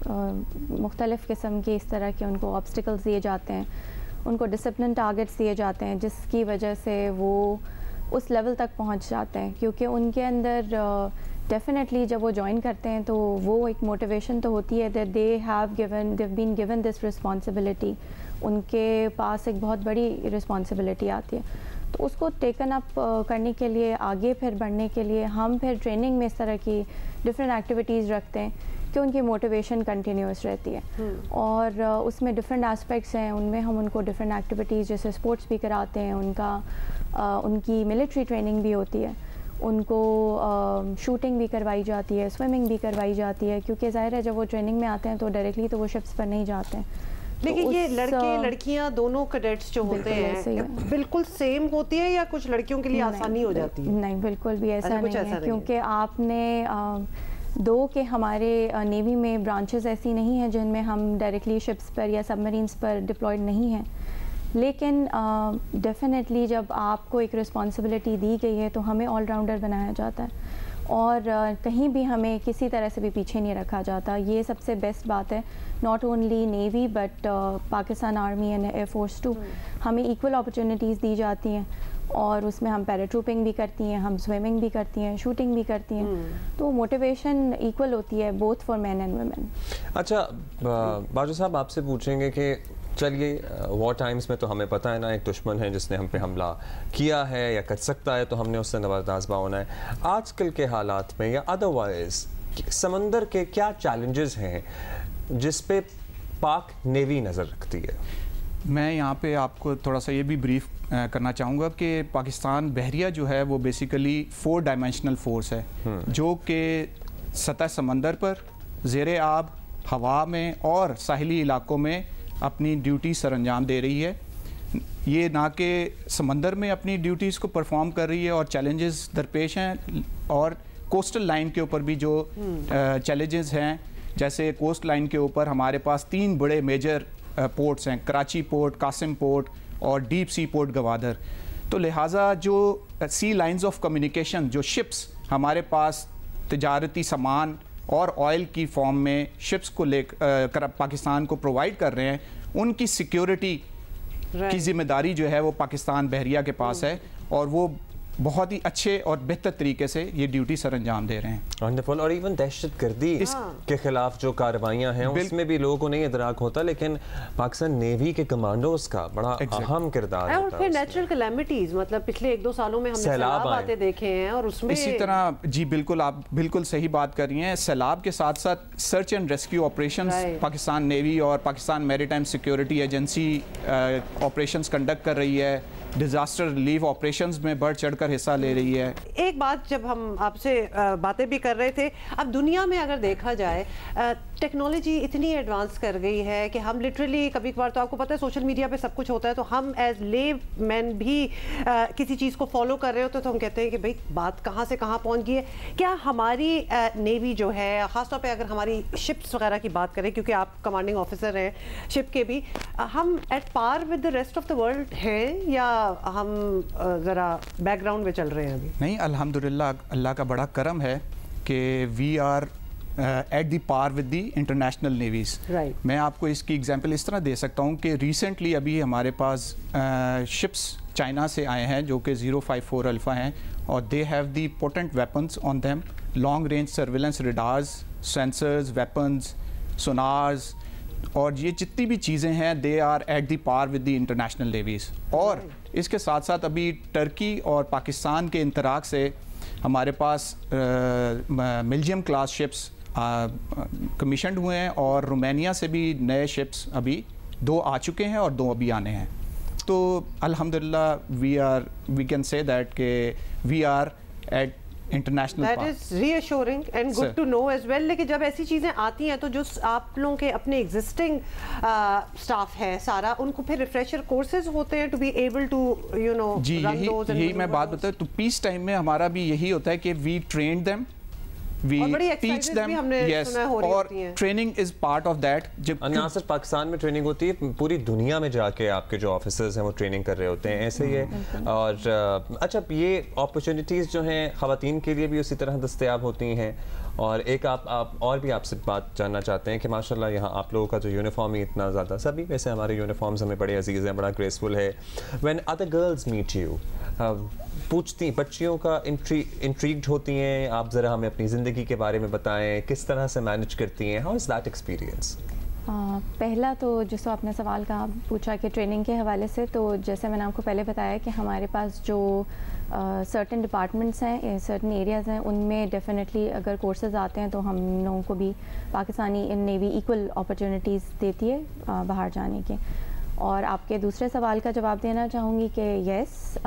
मुख्तलिफ़ किस्म के इस तरह के उनको ऑब्स्टिकल्स दिए जाते हैं, उनको डिसिप्लिन टारगेट्स दिए जाते हैं, जिसकी वजह से वो उस लेवल तक पहुँच जाते हैं। क्योंकि उनके अंदर डेफिनेटली जब वो ज्वाइन करते हैं तो वो एक मोटिवेशन तो होती है that they've been given this responsibility, उनके पास एक बहुत बड़ी रिस्पॉन्सिबिलिटी आती है। तो उसको टेकन अप करने के लिए, आगे फिर बढ़ने के लिए हम फिर ट्रेनिंग में इस तरह की डिफरेंट एक्टिविटीज़ रखते हैं कि उनकी मोटिवेशन कंटिन्यूस रहती है। और उसमें डिफरेंट एस्पेक्ट्स हैं, उनमें हम उनको डिफरेंट एक्टिविटीज़ जैसे स्पोर्ट्स भी कराते हैं, उनकी मिलिट्री ट्रेनिंग भी होती है, उनको शूटिंग भी करवाई जाती है, स्विमिंग भी करवाई जाती है, क्योंकि ज़ाहिर है जब वो ट्रेनिंग में आते हैं तो डायरेक्टली तो वो शिप्स पर नहीं जाते हैं। लेकिन तो ये लड़के लड़कियां दोनों कैडेट्स जो होते हैं बिल्कुल सेम होती है या कुछ लड़कियों के लिए आसानी हो जाती है? नहीं, बिल्कुल भी ऐसा नहीं है, क्योंकि आपने दो कि हमारे नेवी में ब्रांचेस ऐसी नहीं हैं जिनमें हम डायरेक्टली शिप्स पर या सबमरीन्स पर डिप्लॉयड नहीं हैं, लेकिन डेफिनेटली जब आपको एक रिस्पॉन्सिबिलिटी दी गई है तो हमें ऑलराउंडर बनाया जाता है और कहीं भी हमें किसी तरह से भी पीछे नहीं रखा जाता। ये सबसे बेस्ट बात है, not only navy but Pakistan army and air force too. हमें इक्वल अपॉर्चुनिटीज़ दी जाती हैं और उसमें हम पैराट्रूपिंग भी करती हैं, हम स्विमिंग भी करती हैं, शूटिंग भी करती हैं, तो मोटिवेशन इक्वल होती है both for man and women. अच्छा बाजू साहब, आपसे पूछेंगे कि चलिए वॉर टाइम्स में तो हमें पता है ना, एक दुश्मन है जिसने हम पे हमला किया है या कर सकता है, तो हमने उससे नवाज़ होना है। आजकल के हालात में या अदरवाइज समंदर के क्या चैलेंजेस हैं जिस पे पाक नेवी नज़र रखती है? मैं यहाँ पे आपको थोड़ा सा ये भी ब्रीफ करना चाहूँगा कि पाकिस्तान बहरिया जो है वो बेसिकली 4 डायमेंशनल फोर्स है, जो कि सतह समंदर पर, ज़ेरे आब, हवा में और साहिली इलाकों में अपनी ड्यूटी सरअंजाम दे रही है। ये ना कि समंदर में अपनी ड्यूटीज़ को परफॉर्म कर रही है और चैलेंजेस दरपेश हैं, और कोस्टल लाइन के ऊपर भी जो चैलेंजेस हैं, जैसे कोस्ट लाइन के ऊपर हमारे पास 3 बड़े मेजर पोर्ट्स हैं, कराची पोर्ट, कासिम पोर्ट और डीप सी पोर्ट गवादर। तो लिहाजा जो सी लाइंस ऑफ कम्युनिकेशन, जो शिप्स हमारे पास तिजारती सामान और ऑयल की फॉर्म में शिप्स को लेकर पाकिस्तान को प्रोवाइड कर रहे हैं, उनकी सिक्योरिटी की जिम्मेदारी जो है वो पाकिस्तान बहरिया के पास है, और वो बहुत ही अच्छे और बेहतर तरीके से ये ड्यूटी सर अंजाम दे रहे हैं। वंडरफुल। और इवन दहशतगर्दी के खिलाफ जो कार्रवाइयाँ हैं उसमें भी लोगों को नहीं इदराक होता, लेकिन पाकिस्तान नेवी के कमांडोज का बड़ा अहम किरदार है। और फिर नेचुरल कैलेमिटीज, मतलब पिछले 1-2 सालों में हमने सैलाब आते देखे हैं, और उसमें इसी तरह जी बिल्कुल, आप बिल्कुल सही बात कर रही हैं। सैलाब के साथ साथ search and rescue operations Pakistan Navy और Pakistan Maritime Security Agency operations conduct कर रही है, डिजास्टर रिलीफ ऑपरेशंस में बढ़ चढ़कर हिस्सा ले रही है। एक बात, जब हम आपसे बातें भी कर रहे थे, अब दुनिया में अगर देखा जाए टेक्नोलॉजी इतनी एडवांस कर गई है कि हम लिटरली कभी कभार, तो आपको पता है सोशल मीडिया पे सब कुछ होता है, तो हम एज लेव मैन भी किसी चीज़ को फॉलो कर रहे होते तो हम कहते हैं कि भाई बात कहाँ से कहाँ पहुँच गई है। क्या हमारी नेवी जो है, ख़ासतौर पे अगर हमारी शिप्स वगैरह की बात करें, क्योंकि आप कमांडिंग ऑफिसर हैं शिप के भी, हम at par with the rest of the world हैं या हम ज़रा बैकग्राउंड में चल रहे हैं अभी? नहीं, अल्हम्दुलिल्लाह, अल्लाह का बड़ा करम है कि we are at the par with the international navies. मैं आपको इसकी एग्जांपल इस तरह दे सकता हूँ कि रिसेंटली अभी हमारे पास शिप्स चाइना से आए हैं जो कि 054 अल्फ़ा हैं, और they have the potent weapons on them, long range surveillance radars, sensors, weapons, sonars, और ये जितनी भी चीज़ें हैं they are at the par with the international navies. और इसके साथ साथ अभी टर्की और पाकिस्तान के इंतराक से हमारे पास मिल्जियम क्लास शिप्स कमीशनड हुए हैं, और रोमानिया से भी नए शिप्स अभी 2 आ चुके हैं और 2 अभी आने हैं। तो अल्हम्दुलिल्लाह वी कैन से दैट के we are at international. That is reassuring and good to know as well. लेकिन जब ऐसी चीज़ें आती हैं तो जो आप लोगों के अपने एग्जिस्टिंग स्टाफ है सारा, उनको फिर रिफ्रेशर कोर्सेज होते हैं to be able to you know जी, यही मैं बात बताऊँ तो पीस टाइम में हमारा भी यही होता है कि we train them, we teach them, yes, और training is part of that. जब ना सिर्फ पाकिस्तान में ट्रेनिंग होती है, पूरी दुनिया में जाके आपके जो ऑफिसर्स हैं वो ट्रेनिंग कर रहे होते हैं, ऐसे ही है। और अच्छा, ये अपॉर्चुनिटीज़ जो हैं ख़वातीन के लिए भी उसी तरह दस्तयाब होती हैं। और एक आप और भी आपसे बात जानना चाहते हैं कि माशाल्लाह यहाँ आप लोगों का जो यूनिफॉर्म ही इतना ज़्यादा, सभी वैसे हमारे यूनिफॉर्म्स हमें बड़े अजीज़ हैं, बड़ा ग्रेसफुल है। When other girls meet you, पूछती बच्चियों का इंट्रीग्ड होती हैं, आप ज़रा हमें अपनी ज़िंदगी के बारे में बताएं, किस तरह से मैनेज करती हैं, हाउ इज़ दैट एक्सपीरियंस? पहला तो जिसको आपने सवाल का पूछा कि ट्रेनिंग के हवाले से, तो जैसे मैंने आपको पहले बताया कि हमारे पास जो सर्टेन डिपार्टमेंट्स हैं, सर्टेन एरियाज़ हैं, उनमें डेफिनेटली अगर कोर्सेज आते हैं तो हम लोगों को भी पाकिस्तानी नेवी इक्वल अपॉर्चुनिटीज़ देती है बाहर जाने के। और आपके दूसरे सवाल का जवाब देना चाहूँगी कि येस,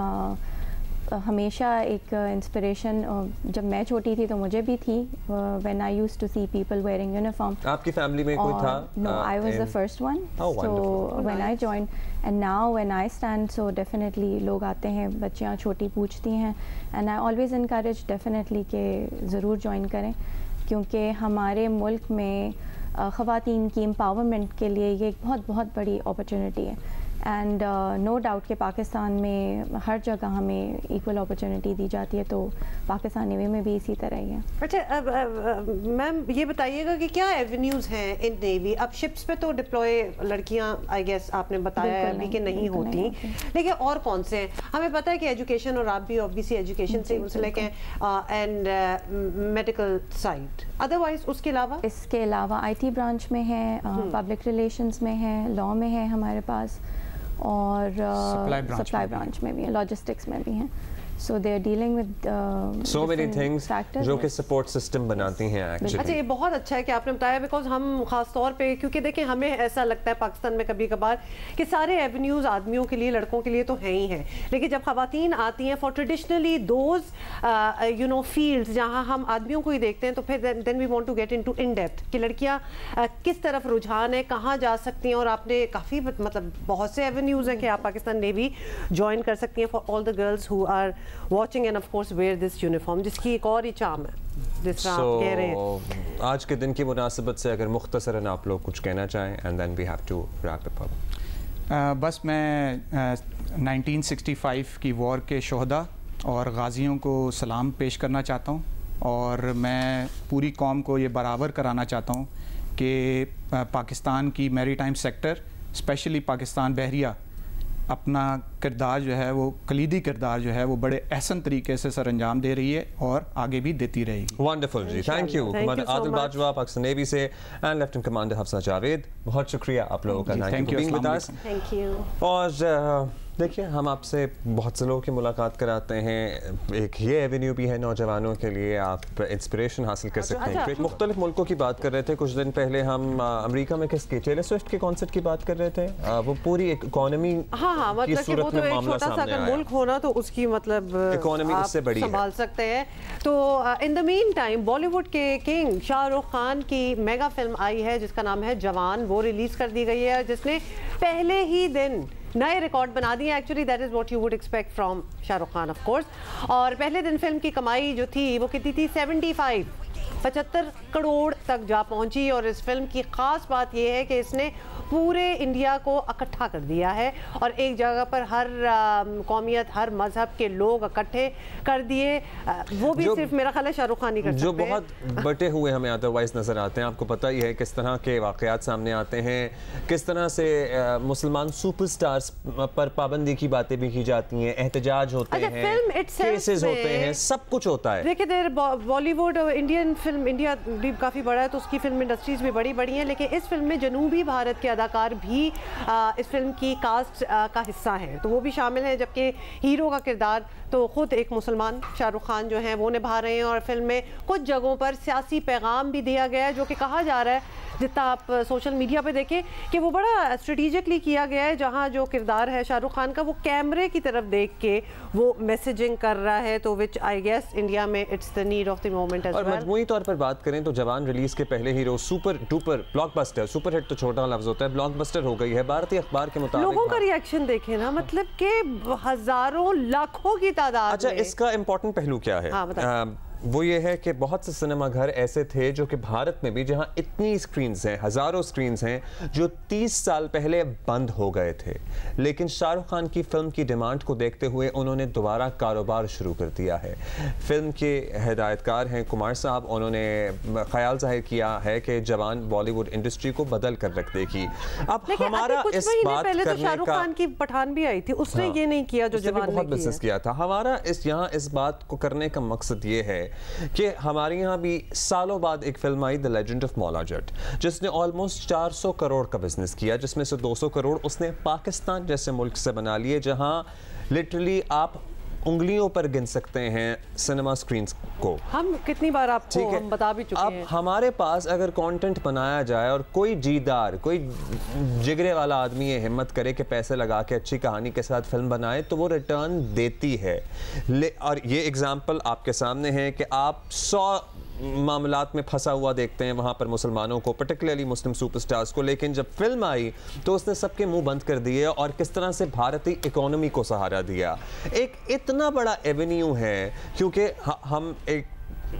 हमेशा एक इंस्पिरेशन जब मैं छोटी थी तो मुझे भी थी, when I used to see people wearing uniform. आपकी फैमिली में कोई था? No, I was the first one, so when I joined and now when I stand, so definitely लोग आते हैं, बच्चियाँ छोटी पूछती हैं, and I always encourage definitely कि ज़रूर ज्वाइन करें, क्योंकि हमारे मुल्क में ख़वातीन की एम्पावरमेंट के लिए ये एक बहुत बहुत बड़ी अपॉर्चुनिटी है। एंड नो डाउट कि पाकिस्तान में हर जगह हमें इक्वल अपॉर्चुनिटी दी जाती है, तो पाकिस्तान नेवी में भी इसी तरह ही है। अच्छा मैम ये बताइएगा कि क्या एवेन्यूज़ हैं इन नेवी? अब शिप्स पे तो डिप्लॉय लड़कियां आई गेस आपने बताया अभी कि नहीं होती, लेकिन और कौन से हैं? हमें पता है कि एजुकेशन, और आप भी ऑब्वियसली एजुकेशन से मुंसलिक हैं, एंड मेडिकल साइड, अदरवाइज उसके अलावा? इसके अलावा IT ब्रांच में है, पब्लिक रिलेशंस में है, लॉ में है हमारे पास, और सप्लाई ब्रांच में भी है, लॉजिस्टिक्स में भी हैं। So they are dealing with so many things जो कि सपोर्ट सिस्टम बनाती हैं एक्चुअली। अच्छा, ये बहुत अच्छा है कि आपने बताया, बिकॉज हम खास तौर पे, क्योंकि देखें हमें ऐसा लगता है पाकिस्तान में कभी कभार कि सारे एवेन्यूज़ आदमियों के लिए, लड़कों के लिए तो हैं ही हैं, लेकिन जब खवातीन आती हैं for traditionally those you know fields जहाँ हम आदमियों को ही देखते हैं, तो फिर then we want to get into in depth कि लड़कियाँ किस तरफ रुझान है, कहाँ जा सकती हैं। और आपने काफ़ी मतलब बहुत से एवेन्यूज़ हैं कि आप पाकिस्तान नेवी ज्वाइन कर सकती हैं for all the girls who are watching and of course wear this uniform, जिसकी एक और ही चाम है जिस तरह आप कह रहे हैं। आज के दिन की मुनासिबत से अगर मुख्तसरन आप लोग कुछ कहना चाहें, and then we have to wrap it up। बस मैं 1965 की वॉर के शोहदा और गाजियों को सलाम पेश करना चाहता हूँ, और मैं पूरी कौम को ये बराबर कराना चाहता हूँ कि पाकिस्तान की मैरीटाइम सेक्टर, स्पेशली पाकिस्तान बहरिया, अपना किरदार जो है, वो कलीदी किरदार जो है, वो बड़े अहसन तरीके से सर अंजाम दे रही है और आगे भी देती रहेगी। वंडरफुल जी, thank you. Commander Adil Bajwa Pakistan Navy से, and lieutenant commander Hafsa Javed, बहुत शुक्रिया आप लोगों का। Thank you. और देखिए, हम आपसे बहुत से लोगों की मुलाकात कराते हैं, एक ये एवेन्यू भी है नौजवानों के लिए, आप इंस्पिरेशन हासिल कर सकते हैं। एक मुख्तलिफ मुल्कों की बात कर रहे थे कुछ दिन पहले हम, अमेरिका में किसके टेलर स्विफ्ट के कॉन्सर्ट की बात कर रहे थे, वो पूरी इकोनॉमी की सूरत में मामला सामने आया। मुल्क होना तो उसकी मतलब इकोनॉमी उससे बड़ी संभाल सकते हैं। तो in the mean time Bollywood के किंग शाहरुख खान की मेगा फिल्म आई है जिसका नाम है जवान, वो रिलीज कर दी गई है, जिसने पहले ही दिन नए रिकॉर्ड बना दिए। Actually that is what you would expect from Shahrukh Khan of course. और पहले दिन फिल्म की कमाई जो थी वो कितनी थी? 75 करोड़ तक जा पहुंची। और इस फिल्म की ख़ास बात यह है कि इसने पूरे इंडिया को इकट्ठा कर दिया है और एक जगह पर हर कौमियत, हर मजहब के लोग इकट्ठे कर दिए। वो भी सिर्फ मेरा ख्याल है शाहरुख खान ही कर सकते हैं, जो बहुत बटे हुए हमें अदरवाइज नज़र आते हैं। आपको पता ही है किस तरह के वाक़यात सामने आते हैं, किस तरह से मुसलमान सुपरस्टार्स पर पाबंदी की बातें भी की जाती हैं, एहतजाज होते हैं, केसेस होते हैं, सब कुछ होता है। देखिए, देर बॉलीवुड और इंडियन फिल्म, इंडिया भी काफ़ी बड़ा है तो उसकी फिल्म इंडस्ट्रीज भी बड़ी बड़ी हैं, लेकिन इस फिल्म में जनूबी भारत के अदाकार भी इस फिल्म की कास्ट का हिस्सा हैं, तो वो भी शामिल हैं। जबकि हीरो का किरदार तो ख़ुद एक मुसलमान शाहरुख खान जो हैं वो निभा रहे हैं। और फिल्म में कुछ जगहों पर सियासी पैगाम भी दिया गया है, जो कि कहा जा रहा है, जितना आप सोशल मीडिया पे देखें, कि वो बड़ा स्ट्रेटेजिकली किया गया है। जहाँ जो किरदार है शाहरुख खान का, वो कैमरे की तरफ देख के वो मैसेजिंग कर रहा है, तो विच आई गेस इंडिया में it's the need of the moment as well. और मजमूई तौर पर बात करें तो जवान रिलीज के पहले ही रोज super duper blockbuster, super hit तो छोटा लफ्ज होता है, ब्लॉकबस्टर हो गई है। भारतीय अखबार के मुताबिक लोगों का रिएक्शन देखें ना, मतलब कि हजारों लाखों की तादाद। अच्छा, इसका इंपॉर्टेंट पहलू क्या है? हाँ, वो ये है कि बहुत से सिनेमा घर ऐसे थे जो कि भारत में भी, जहां इतनी स्क्रीन्स हैं, हज़ारों स्क्रीन्स हैं, जो 30 साल पहले बंद हो गए थे। लेकिन शाहरुख खान की फिल्म की डिमांड को देखते हुए उन्होंने दोबारा कारोबार शुरू कर दिया है। फिल्म के हिदायतकार हैं कुमार साहब, उन्होंने ख्याल जाहिर किया है कि जवान बॉलीवुड इंडस्ट्री को बदल कर रख देगी। अब हमारा कुछ इस बात पहले करने तो शाहरुख का, खान की पठान भी आई थी, उसने ये नहीं किया जो जवान ने बहुत बिजनेस किया था। हमारा इस बात को करने का मकसद ये है कि हमारे यहाँ भी सालों बाद एक film I the legend of Maula Jatt, जिसने ऑलमोस्ट 400 करोड़ का बिजनेस किया, जिसमें से 200 करोड़ उसने पाकिस्तान जैसे मुल्क से बना लिए, जहाँ लिटरली आप उंगलियों पर गिन सकते हैं सिनेमा स्क्रीन्स को। हम कितनी बार आपको हम बता भी चुके हैं। अब हमारे पास अगर कंटेंट बनाया जाए और कोई जीदार, कोई जिगरे वाला आदमी ये हिम्मत करे कि पैसे लगा के अच्छी कहानी के साथ फिल्म बनाए, तो वो रिटर्न देती है। और ये एग्जाम्पल आपके सामने है कि आप 100 मामलात में फंसा हुआ देखते हैं वहाँ पर मुसलमानों को, पर्टिकुलरली मुस्लिम सुपरस्टार्स को, लेकिन जब फिल्म आई तो उसने सबके मुंह बंद कर दिए और किस तरह से भारतीय इकोनॉमी को सहारा दिया। एक इतना बड़ा एवेन्यू है, क्योंकि हम एक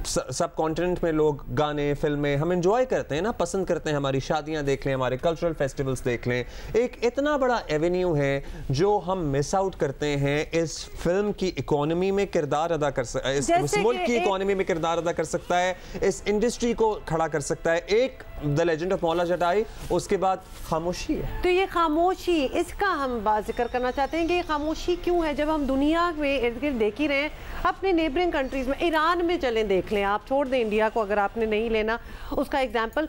सब कॉन्टिनेंट में लोग गाने फिल्में हम एंजॉय करते हैं ना, पसंद करते हैं, हमारी शादियां देख लें, हमारे कल्चरल फेस्टिवल्स देख लें, एक इतना बड़ा एवेन्यू है जो हम मिस आउट करते हैं। इस फिल्म की इकोनॉमी में किरदार अदा कर सकता है, इस मुल्क की इकोनॉमी में किरदार अदा कर सकता है, इस इंडस्ट्री को खड़ा कर सकता है। एक the legend of Maula Jatt आई, उसके बाद खामोशी है। तो ये खामोशी, इसका हम बात जिक्र करना चाहते हैं कि ये खामोशी क्यों है, जब हम दुनिया में इर्द गिर्द देख ही रहे हैं, अपने नेबरिंग कंट्रीज में, ईरान में चलें देख लें, आप छोड़ दें इंडिया को अगर आपने नहीं लेना उसका एग्जाम्पल।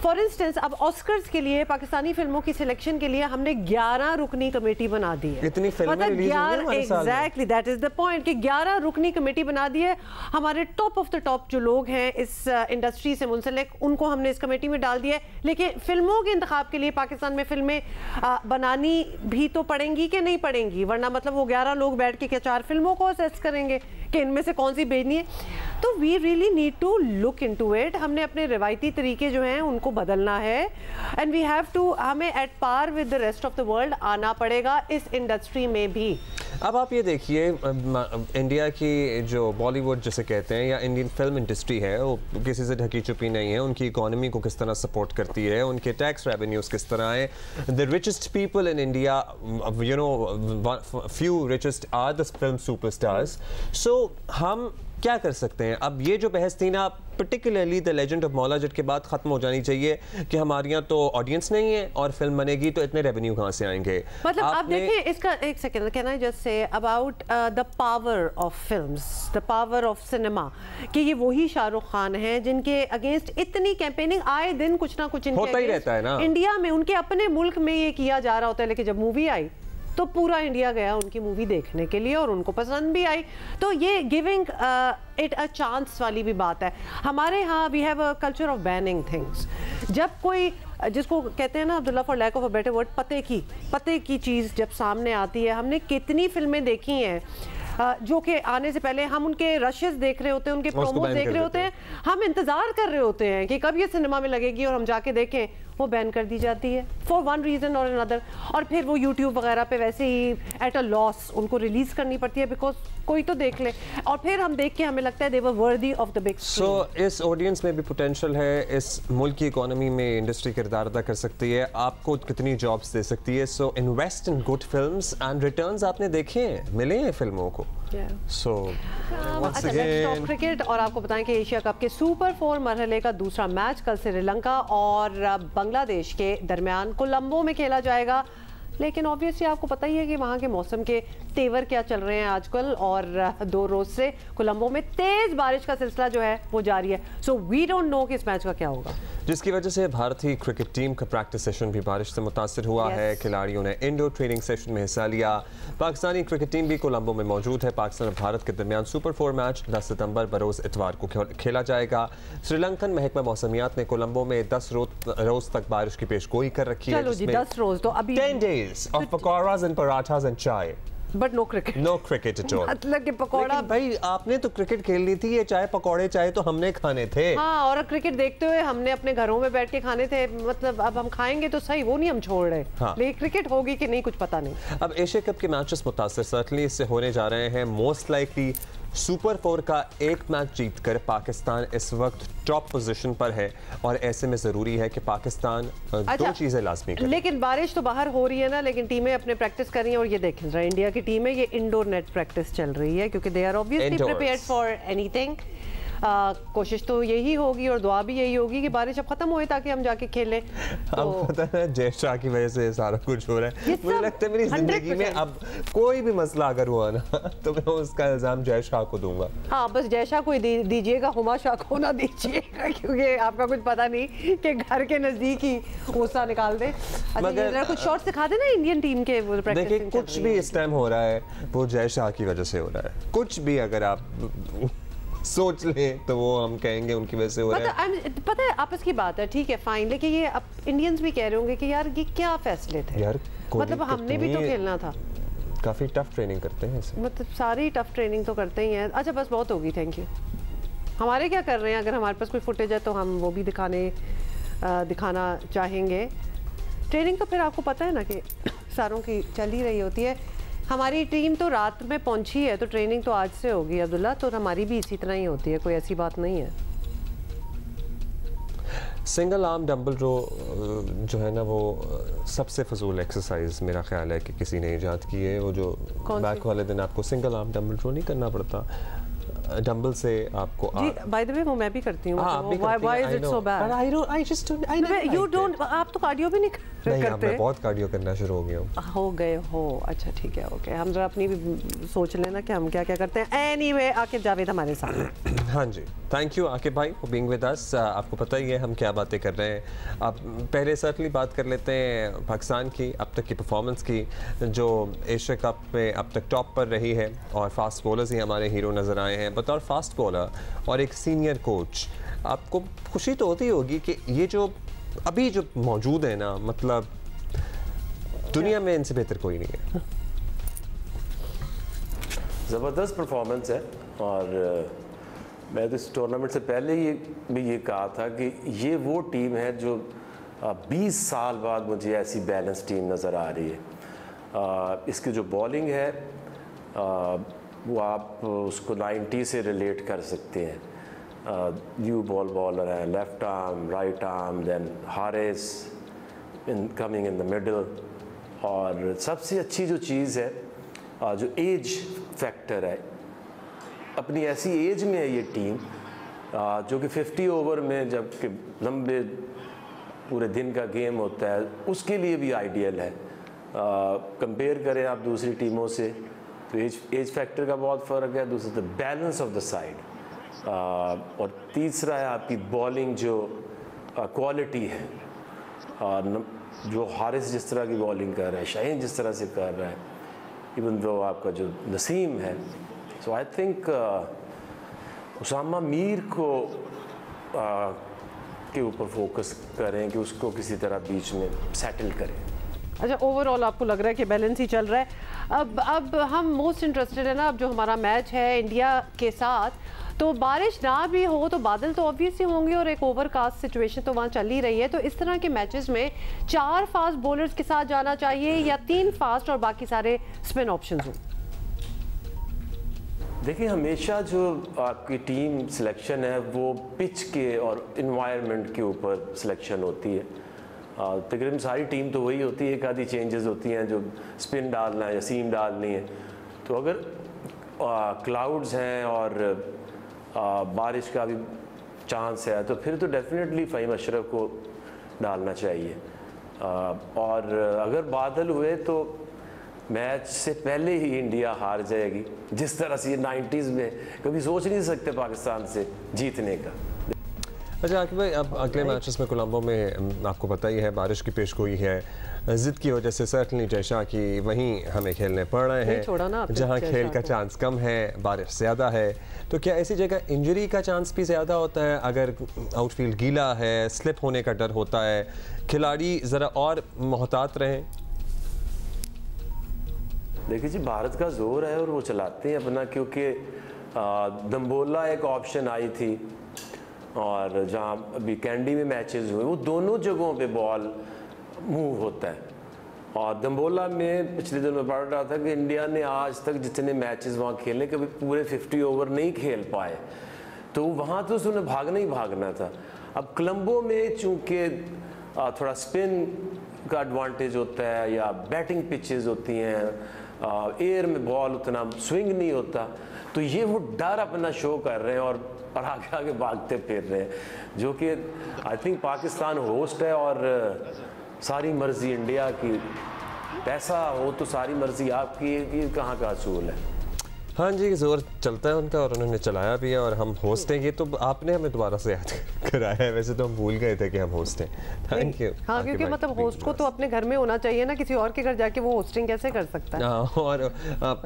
फॉर इंस्टेंस अब ऑस्कर्स के लिए पाकिस्तानी फिल्मों की सिलेक्शन के लिए हमने 11 रुकनी कमेटी बना दी है। इतनी फिल्में रिलीज हुई हैं हमारे साल में। Exactly that is the point कि 11 रुकनी कमेटी बना दी है। हमारे टॉप ऑफ द टॉप जो लोग हैं इस इंडस्ट्री से मुंसलिक, उनको हमने इस कमेटी में डाल दिया है। लेकिन फिल्मों के इंतखाब के लिए पाकिस्तान में फिल्में बनानी भी तो पड़ेंगी कि नहीं पड़ेंगी, वरना मतलब वो 11 लोग बैठ के क्या 4 फिल्मों को असेस करेंगे कि इनमें से कौन सी भेजनी है। तो we really need to look into it. हमने अपने रिवायती तरीके जो हैं उनको बदलना है एंड वी हैव टू, हमें at par with the rest of the world आना पड़ेगा इस इंडस्ट्री में भी। अब आप ये देखिए, इंडिया की जो बॉलीवुड जिसे कहते हैं या इंडियन फिल्म इंडस्ट्री है, वो किसी से ढकी छुपी नहीं है। उनकी इकोनॉमी को किस तरह सपोर्ट करती है, उनके टैक्स रेवेन्यूज किस तरह है। The richest people in India, you know, few richest are the film superstars. So हम क्या कर सकते हैं? अब ये जो बहस थी ना, particularly the legend of Maula Jatt के बाद ख़त्म हो जानी चाहिए कि हमारे यहाँ तो ऑडियंस नहीं है और फिल्म बनेगी तो इतने रेवेन्यू कहाँ से आएंगे। मतलब आप देखिए इसका एक second, can I just say about the power of films, the power of cinema, कि ये वही शाहरुख खान हैं जिनके अगेंस्ट इतनी कैंपेनिंग आए दिन कुछ ना कुछ होता ही रहता है ना। इंडिया में उनके अपने मुल्क में ये किया जा रहा होता है, लेकिन जब मूवी आई तो पूरा इंडिया गया उनकी मूवी देखने के लिए और उनको पसंद भी आई। तो ये गिविंग इट अ चांस वाली भी बात है। हमारे यहाँ we have a culture of banning things. जब कोई, जिसको कहते हैं ना Abdullah for lack of a better word, पते की चीज़ जब सामने आती है, हमने कितनी फिल्में देखी हैं जो कि आने से पहले हम उनके रशेस देख रहे होते हैं, उनके प्रोमोस देख रहे होते हैं, हम इंतजार कर रहे होते हैं कि कब ये सिनेमा में लगेगी और हम जाके देखें, वो बैन कर दी जाती है फॉर वन रीज़न और अनदर। और फिर वो यूट्यूब वगैरह पे वैसे ही एट अ लॉस उनको रिलीज़ करनी पड़ती है बिकॉज कोई तो देख ले, और फिर हम देख के हमें लगता है they were worthy of the big screen. So इस ऑडियंस में भी पोटेंशियल है, इस मुल्क की इकोनॉमी में इंडस्ट्री किरदार अदा कर सकती है, आपको कितनी जॉब्स दे सकती है। So invest in good films and returns आपने देखे हैं, मिले हैं फिल्मों को। सो अच्छा, लेट्स टॉक क्रिकेट। और आपको बताएं कि एशिया कप के सुपर 4 मरहले का दूसरा मैच कल श्रीलंका और बांग्लादेश के दरमियान कोलंबो में खेला जाएगा। लेकिन ऑब्वियसली आपको पता ही है कि वहाँ के मौसम के तेवर क्या चल रहे हैं आजकल, और 2 रोज से कोलंबो में तेज बारिश का सिलसिला जो है वो जारी है। सो वी डोंट नो कि इस मैच का क्या होगा, जिसकी वजह से भारतीय क्रिकेट टीम का प्रैक्टिस सेशन भी बारिश से मुतासिर हुआ है। खिलाड़ियों ने इंडोर ट्रेनिंग सेशन में हिस्सा लिया। पाकिस्तानी क्रिकेट टीम भी कोलंबो में मौजूद है। पाकिस्तान और भारत के दरमियान सुपर 4 मैच 10 सितंबर बरोज़ इतवार को खेला जाएगा। श्रीलंकन महकमा मौसमियात ने कोलंबो में 10 रोज तक बारिश की पेशगोई कर रखी है। चलो जी, 10 रोज तो अभी 10 days of pakoras and parathas and chai. But no cricket, no cricket at all. मतलब कि पकौड़ा, भाई आपने तो क्रिकेट खेल ली थी, ये चाय पकौड़े चाय तो हमने खाने थे। हाँ, और क्रिकेट देखते हुए हमने अपने घरों में बैठ के खाने थे। मतलब अब हम खाएंगे तो सही, वो नहीं हम छोड़ रहे। हाँ। लेकिन क्रिकेट होगी कि नहीं कुछ पता नहीं। अब एशिया कप के मैचेस मुतासिर सर्टनली इससे होने जा रहे हैं। मोस्ट लाइकली सुपर 4 का एक मैच जीतकर पाकिस्तान इस वक्त टॉप पोजीशन पर है, और ऐसे में ज़रूरी है कि पाकिस्तान दो चीज़ें लाजमी करे। लेकिन बारिश तो बाहर हो रही है ना, लेकिन टीमें अपने प्रैक्टिस कर रही हैं। और ये देख रहे हैं इंडिया की टीम है, ये इंडोर नेट प्रैक्टिस चल रही है क्योंकि they are obviously prepared for anything. कोशिश तो यही होगी और दुआ भी यही होगी कि बारिश अब खत्म होए ताकि हम जाके खेलें। तो अब पता है जय शाह की वजह से सारा कुछ हो रहा है। मुझे लगता है मेरी जिंदगी में अब कोई भी मसला अगर हुआ ना तो मैं उसका इल्जाम जय शाह को दूंगा। हाँ, बस जय शाह को दीजिएगा, हुमा शाह को ना दीजिएगा, क्योंकि आपका कुछ पता नहीं कि घर के नजदीक ही गुस्सा निकाल दे। अच्छा, कुछ शॉट्स दिखा देना इंडियन टीम के। देखिए कुछ भी इस टाइम हो रहा है वो जय शाह की वजह से हो रहा है। कुछ भी अगर आप सोच ले तो वो हम कहेंगे उनकी वजह से हो रहा है। पता है आपस की बात है, ठीक है फाइन, लेकिन ये अब इंडियंस भी कह रहे होंगे कि यार ये क्या फैसले थे यार, मतलब हमने भी तो खेलना था। काफी टफ ट्रेनिंग करते हैं ऐसे। मतलब सारी टफ ट्रेनिंग तो करते ही हैं। अच्छा बस बहुत होगी, थैंक यू। हमारे क्या कर रहे हैं? अगर हमारे पास कोई फुटेज है तो हम वो भी दिखाना चाहेंगे। ट्रेनिंग तो फिर आपको पता है ना कि सारों की चल ही रही होती है। हमारी टीम तो रात में पहुंची है, तो ट्रेनिंग तो आज से होगी अब्दुल्ला, तो हमारी भी इसी तरह ही होती है, कोई ऐसी बात नहीं है। सिंगल आर्म डंबल रो जो है ना वो सबसे फजूल एक्सरसाइज मेरा ख्याल है कि किसी ने इजाद की है। वो जो बैक वाले दिन आपको सिंगल आर्म डंबल रो नहीं करना पड़ता, डंबल से आपको जी बाय द वे वो मैं भी करती हूँ। Why is it so bad? But I just you don't, आप तो कार्डियो भी नहीं करते। मैं बहुत कार्डियो करना शुरू हो गया हूँ। हो गए हो, अच्छा ठीक है, ओके। हम जरा अपनी भी सोच लेना कि हम क्या क्या करते हैं। एनीवे आकिब जावेद हमारे साथ। हाँ जी, थैंक यू आकिब भाई फॉर बीइंग विद अस। आपको पता ही है हम क्या बातें कर रहे हैं। अब पहले सर्टनली बात कर लेते हैं पाकिस्तान की अब तक की परफॉर्मेंस की, जो एशिया कप में अब तक टॉप पर रही है, और फास्ट बॉलर्स ही हमारे हीरो नज़र आए हैं। बतौर फास्ट बॉलर और एक सीनियर कोच, आपको खुशी तो होती होगी कि ये जो अभी जो मौजूद है ना, मतलब दुनिया में इनसे बेहतर कोई नहीं है। ज़बरदस्त परफॉर्मेंस है, और मैं तो इस टूर्नामेंट से पहले ही भी ये कहा था कि ये वो टीम है जो 20 साल बाद मुझे ऐसी बैलेंस टीम नज़र आ रही है। इसकी जो बॉलिंग है वो आप उसको 90 से रिलेट कर सकते हैं। न्यू बॉल बॉलर है, left arm, right arm, then Haris in coming in the middle. और सबसे अच्छी जो चीज़ है जो एज फैक्टर है, अपनी ऐसी एज में है ये टीम जो कि 50 ओवर में जबकि लंबे पूरे दिन का गेम होता है उसके लिए भी आइडियल है। कंपेयर करें आप दूसरी टीमों से तो एज फैक्टर का बहुत फ़र्क है। दूसरा the balance of the side, और तीसरा है आपकी बॉलिंग जो क्वालिटी है। जो हारिस जिस तरह की बॉलिंग कर रहा है, शाहीन जिस तरह से कर रहा है, इवन दो आपका जो नसीम है। सो आई थिंक उसामा मीर को के ऊपर फोकस करें कि उसको किसी तरह बीच में सेटल करें। अच्छा, ओवरऑल आपको लग रहा है कि बैलेंस ही चल रहा है। अब हम मोस्ट इंटरेस्टेड है ना, अब जो हमारा मैच है इंडिया के साथ, तो बारिश ना भी हो तो बादल तो ऑब्वियसली होंगे और एक ओवरकास्ट सिचुएशन तो वहाँ चल ही रही है। तो इस तरह के मैचेस में 4 फास्ट बॉलर्स के साथ जाना चाहिए या 3 फास्ट और बाकी सारे स्पिन ऑप्शंस हों? देखिए, हमेशा जो आपकी टीम सिलेक्शन है वो पिच के और इन्वायरमेंट के ऊपर सिलेक्शन होती है। तकरीबन सारी टीम तो वही होती है, एक आधी चेंजेस होती हैं जो स्पिन डालना है या सीम डालनी है। तो अगर क्लाउड्स हैं और बारिश का भी चांस है तो फिर तो डेफिनेटली फ़हीम अशरफ को डालना चाहिए। और अगर बादल हुए तो मैच से पहले ही इंडिया हार जाएगी, जिस तरह से ये 90s में कभी सोच नहीं सकते पाकिस्तान से जीतने का। अच्छा आकिब भाई, अब अगले मैचेस में कोलंबो में आपको पता ही है बारिश की पेशगोई है, ज़िद की वजह से सर्टनली जैसा कि वहीं हमें खेलने पड़ रहे हैं जहां खेल का चांस कम है, बारिश ज़्यादा है। तो क्या ऐसी जगह इंजरी का चांस भी ज़्यादा होता है? अगर आउटफील्ड गीला है, स्लिप होने का डर होता है, खिलाड़ी ज़रा और मोहतात रहें? देखिए जी, भारत का जोर है और वो चलाते हैं अपना, क्योंकि दम्बोला एक ऑप्शन आई थी और जहाँ अभी कैंडी में मैचेस हुए वो दोनों जगहों पे बॉल मूव होता है। और दम्बोला में पिछले दिनों में पढ़ रहा था कि इंडिया ने आज तक जितने मैचेस वहाँ खेले कभी पूरे 50 ओवर नहीं खेल पाए, तो वहाँ तो उसने भागना ही भागना था। अब कोलंबो में चूँकि थोड़ा स्पिन का एडवांटेज होता है या बैटिंग पिचेस होती हैं, एयर में बॉल उतना स्विंग नहीं होता, तो ये वो डर अपना शो कर रहे हैं और आगे आगे भागते फिर रहे हैं, जो कि आई थिंक पाकिस्तान होस्ट है और सारी मर्जी इंडिया की। पैसा हो तो सारी मर्जी आपकी, ये कहाँ का असूल है? हाँ जी, जोर चलता है उनका और उन्होंने चलाया भी है और हम होस्ट हैं। ये तो आपने हमें दोबारा से याद कराया है, वैसे तो हम भूल गए थे कि हम होस्ट हैं। Thank you. हाँ, क्योंकि मतलब होस्ट को तो अपने घर में होना चाहिए ना, किसी और के घर जाके वो होस्टिंग कैसे कर सकता है? और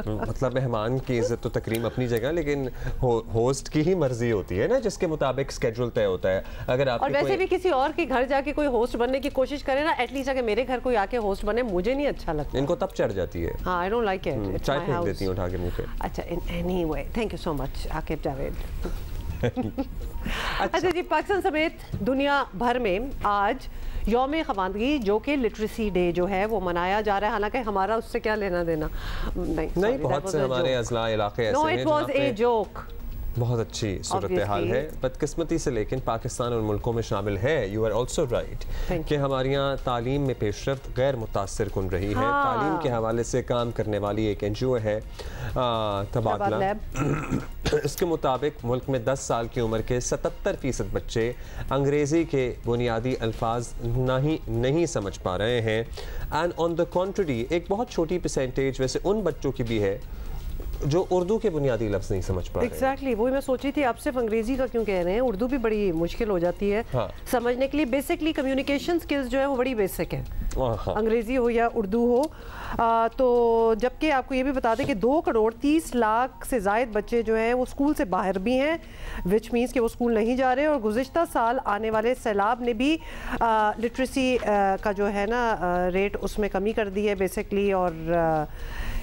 मतलब मेहमान की इज्जत तो तकरीम अपनी जगह, लेकिन होस्ट की ही मर्जी होती है ना, जिसके मुताबिक स्केड्यूल तय होता है। अगर आप और वैसे भी किसी और के घर जाके कोई होस्ट बनने की कोशिश करे ना, एटलीस्ट अगर मेरे घर कोई आके होस्ट बने, मुझे नहीं अच्छा लगता। इनको तब चढ़ जाती है। हाँ, आई डोंट लाइक इट। चाय फेंक देती हूँ उठा के मुंह पे। अच्छा, in any way, thank you so much Aqib Javed. अच्छा जी, पाकिस्तान समेत दुनिया भर में आज यौम ख़वानगी जो कि लिटरेसी डे जो है वो मनाया जा रहा है, हालांकि हमारा उससे क्या लेना देना नहीं, बहुत से हमारे अज़ला इलाके ऐसे हैं जहाँ पे जोक बहुत अच्छी सूरत हाल है बदकिस्मती से, लेकिन पाकिस्तान और मुल्कों में शामिल है। यू आर ऑल्सो राइट कि हमारे यहाँ तालीम में पेशरफ्त गैर मुतासर कुन रही है। तालीम के हवाले से काम करने वाली एक NGO है तबादला। इसके मुताबिक मुल्क में 10 साल की उम्र के 77% बच्चे अंग्रेज़ी के बुनियादी अल्फाज नहीं समझ पा रहे हैं। एंड ऑन द कॉन्ट्ररी एक बहुत छोटी परसेंटेज वैसे उन बच्चों की भी है जो उर्दू के बुनियादी लफ्ज़ नहीं समझ पा रहे। Exactly, वही मैं सोच रही थी आप सिर्फ अंग्रेजी का क्यों कह रहे हैं, उर्दू भी बड़ी मुश्किल हो जाती है समझने के लिए। बेसिकली कम्युनिकेशन स्किल्स जो है वो बड़ी बेसिक है, अंग्रेजी हो या उर्दू हो। तो जबकि आपको ये भी बता दें कि 2,30,00,000 से ज़ायद बच्चे जो हैं वो स्कूल से बाहर भी हैं, विच मीन्स कि वो स्कूल नहीं जा रहे। और गुज़िश्ता साल आने वाले सैलाब ने भी लिटरेसी का जो है ना रेट उसमें कमी कर दी है बेसिकली। और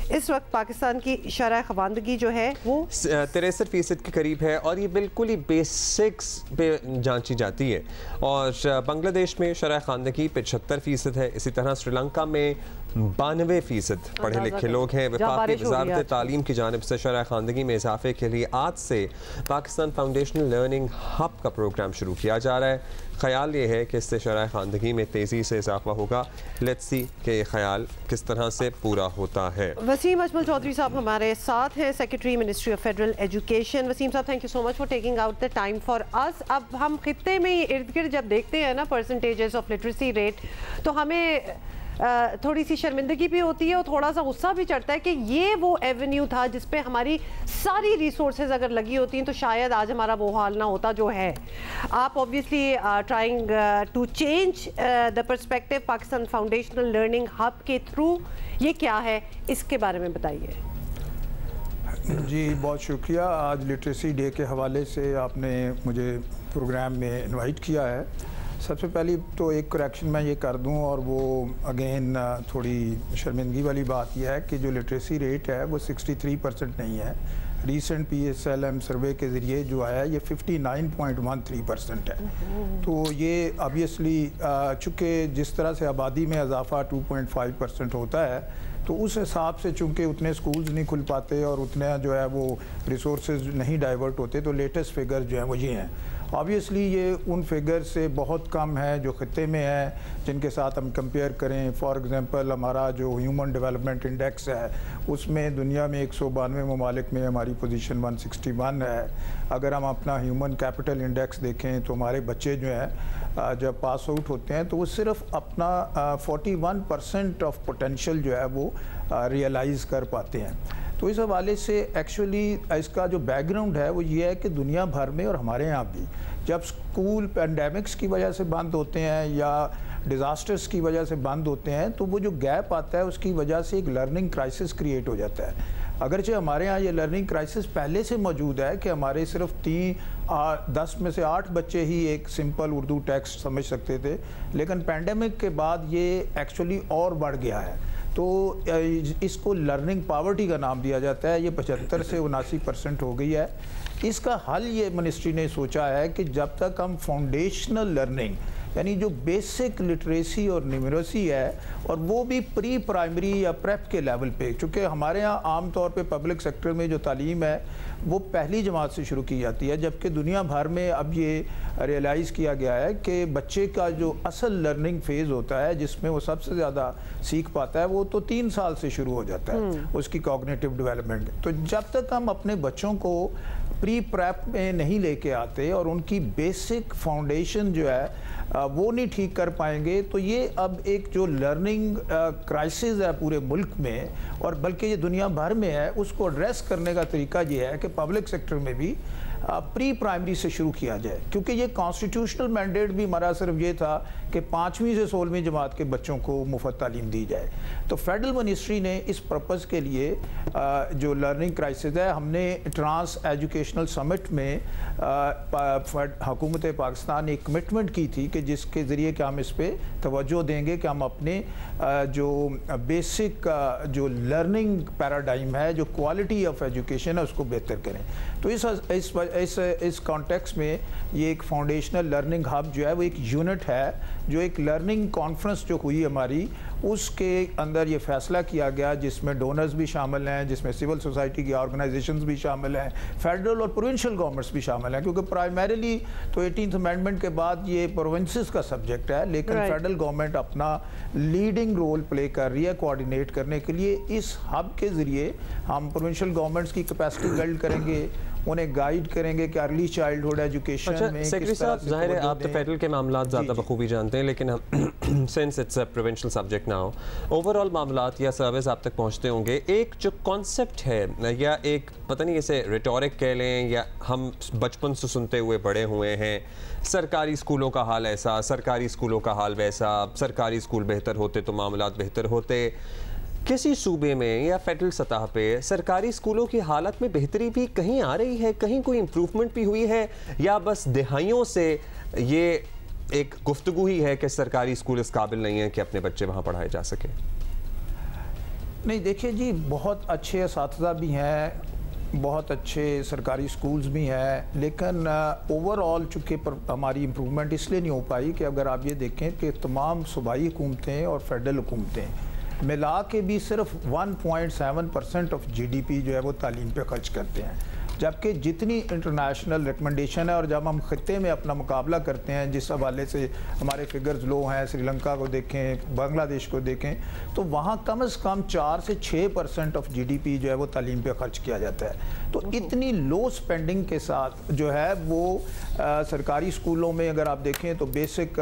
इस वक्त पाकिस्तान की शरह ख़वानगी जो है वो 63% के करीब है और ये बिल्कुल ही बेसिक्स पे जांची जाती है। और बांग्लादेश में शरह ख़वानगी 75% है। इसी तरह श्रीलंका में 92% पढ़े लिखे लोग हैं। वफाकी वज़ारत तालीम की जानिब से शरह ख़वानगी में इजाफे के लिए आज से पाकिस्तान फाउंडेशनल लर्निंग हब का प्रोग्राम शुरू किया जा रहा है। ख्याल ये है कि इससे शरह ख़वानगी में तेज़ी से इजाफा होगा। लेट्स सी कि ये ख्याल किस तरह से पूरा होता है। वसीम अजमल चौधरी साहब हमारे साथ हैं, Secretary Ministry of Federal Education. Waseem साहब, thank you so much for taking out the time for us. अब हम खित्ते में इर्द गिर्द जब देखते हैं ना परसेंटेजेस ऑफ लिटरेसी रेट, तो हमें थोड़ी सी शर्मिंदगी भी होती है और थोड़ा सा गुस्सा भी चढ़ता है कि ये वो एवेन्यू था जिस पे हमारी सारी रिसोर्सेज अगर लगी होती हैं तो शायद आज हमारा वो हाल ना होता जो है। आप obviously trying to change the perspective Pakistan foundational learning hub के थ्रू, ये क्या है इसके बारे में बताइए। जी बहुत शुक्रिया, आज लिटरेसी डे के हवाले से आपने मुझे प्रोग्राम में इनवाइट किया है। सबसे पहले तो एक करेक्शन मैं ये कर दूं, और वो अगेन थोड़ी शर्मिंदगी वाली बात यह है कि जो लिटरेसी रेट है वो 63% नहीं है। रीसेंट PSLM सर्वे के ज़रिए जो आया है ये 59.13% है। तो ये ऑब्वियसली चूँकि जिस तरह से आबादी में इजाफा 2.5% होता है तो उस हिसाब से चूँकि उतने स्कूल्स नहीं खुल पाते और उतने जो है वो रिसोर्सेज नहीं डाइवर्ट होते, तो लेटेस्ट फिगर जो है वो ये हैं। ऑब्वियसली ये उन फिगर से बहुत कम है जो खत्ते में है जिनके साथ हम कंपेयर करें। फॉर एग्जांपल हमारा जो ह्यूमन डेवलपमेंट इंडेक्स है उसमें दुनिया में 192 ममालिक में हमारी पोजीशन 161 है। अगर हम अपना ह्यूमन कैपिटल इंडेक्स देखें तो हमारे बच्चे जो हैं जब पास आउट होते हैं तो वो सिर्फ अपना 41% ऑफ पोटेंशियल जो है वो रियलाइज़ कर पाते हैं। तो इस हवाले से एक्चुअली इसका जो बैकग्राउंड है वो ये है कि दुनिया भर में और हमारे यहाँ भी जब स्कूल पैंडेमिक्स की वजह से बंद होते हैं या डिज़ास्टर्स की वजह से बंद होते हैं तो वो जो गैप आता है उसकी वजह से एक लर्निंग क्राइसिस क्रिएट हो जाता है। अगरचे हमारे यहाँ ये लर्निंग क्राइसिस पहले से मौजूद है कि हमारे सिर्फ 10 में से 8 बच्चे ही एक सिंपल उर्दू टेक्स्ट समझ सकते थे, लेकिन पैंडेमिक के बाद ये एक्चुअली और बढ़ गया है। तो इसको लर्निंग पावर्टी का नाम दिया जाता है। ये 75 से 79% हो गई है। इसका हल ये मिनिस्ट्री ने सोचा है कि जब तक हम फाउंडेशनल लर्निंग यानी जो बेसिक लिटरेसी और न्यूमरेसी है और वो भी प्री प्राइमरी या प्रेप के लेवल पे, चूँकि हमारे यहाँ आम तौर पे पब्लिक सेक्टर में जो तालीम है वो पहली जमात से शुरू की जाती है, जबकि दुनिया भर में अब ये रियलाइज़ किया गया है कि बच्चे का जो असल लर्निंग फेज़ होता है जिसमें वो सबसे ज़्यादा सीख पाता है वो तो 3 साल से शुरू हो जाता है उसकी कॉग्निटिव डेवलपमेंट। तो जब तक हम अपने बच्चों को प्री प्रेप में नहीं लेके आते और उनकी बेसिक फाउंडेशन जो है वो नहीं ठीक कर पाएंगे तो ये अब एक जो लर्निंग क्राइसिस है पूरे मुल्क में और बल्कि ये दुनिया भर में है, उसको एड्रेस करने का तरीका ये है कि पब्लिक सेक्टर में भी प्री प्राइमरी से शुरू किया जाए, क्योंकि ये कॉन्स्टिट्यूशनल मैंडेट भी हमारा सिर्फ ये था कि 5वीं से 16वीं जमात के बच्चों को मुफ्त तालीम दी जाए। तो फेडरल मिनिस्ट्री ने इस पर्पज़ के लिए जो लर्निंग क्राइसिस है, हमने ट्रांस एजुकेशनल समिट में हुकूमत पाकिस्तान ने कमिटमेंट की थी कि जिसके ज़रिए कि हम इस पर तवज्जो देंगे कि हम अपने जो बेसिक जो लर्निंग पैराडाइम है, जो क्वालिटी ऑफ एजुकेशन है, उसको बेहतर करें। तो इस इस कॉन्टेक्स्ट में ये एक फाउंडेशनल लर्निंग हब जो है वो एक यूनिट है, जो एक लर्निंग कॉन्फ्रेंस जो हुई हमारी, उसके अंदर ये फैसला किया गया, जिसमें डोनर्स भी शामिल हैं, जिसमें सिविल सोसाइटी की ऑर्गेनाइजेशंस भी शामिल हैं, फेडरल और प्रोविंशियल गवर्नमेंट्स भी शामिल हैं, क्योंकि प्राइमरीली तो 18th अमेंडमेंट के बाद ये प्रोविंसेस का सब्जेक्ट है, लेकिन फेडरल गवर्नमेंट अपना लीडिंग रोल प्ले कर रही है कोऑर्डिनेट करने के लिए। इस हब के ज़रिए हम प्रोविंशियल गवर्नमेंट्स की कैपेसिटी बिल्ड करेंगे, उन्हें गाइड करेंगे कि अर्ली चाइल्डहुड एजुकेशन में सेक्रेटरी साहब, ज़ाहिर है आप तो फेडरल के मामला ज़्यादा बखूबी जानते हैं, लेकिन हम since it's a provincial subject now, overall मामलात या सर्विस आप तक पहुंचते होंगे। एक जो कॉन्सेप्ट है या एक पता नहीं इसे रिटोरिक कह लें या हम बचपन से सुनते हुए बड़े हुए हैं, सरकारी स्कूलों का हाल ऐसा, सरकारी स्कूलों का हाल वैसा, सरकारी स्कूल बेहतर होते तो मामलात बेहतर होते। किसी सूबे में या फेडरल सतह पे सरकारी स्कूलों की हालत में बेहतरी भी कहीं आ रही है, कहीं कोई इम्प्रूवमेंट भी हुई है, या बस दिहाइयों से ये एक गुफ्तगू ही है कि सरकारी स्कूल इस काबिल नहीं है कि अपने बच्चे वहाँ पढ़ाए जा सके? नहीं, देखिए जी, बहुत अच्छे असातिज़ा भी हैं, बहुत अच्छे सरकारी स्कूल्स भी हैं, लेकिन ओवरऑल चूँकि हमारी इम्प्रूवमेंट इसलिए नहीं हो पाई कि अगर आप ये देखें कि तमाम सूबाई हुकूमतें और फेडरल हुकूमतें मिला के भी सिर्फ 1.7% ऑफ GDP जो है वो तालीम पे खर्च करते हैं, जबकि जितनी इंटरनेशनल रिकमेंडेशन है और जब हम खत्ते में अपना मुकाबला करते हैं, जिस हवाले से हमारे फिगर्स लो हैं, श्रीलंका को देखें, बांग्लादेश को देखें, तो वहाँ कम से कम 4 से 6% ऑफ GDP जो है वो तालीम पे खर्च किया जाता है। तो इतनी लो स्पेंडिंग के साथ जो है वो सरकारी स्कूलों में अगर आप देखें तो बेसिक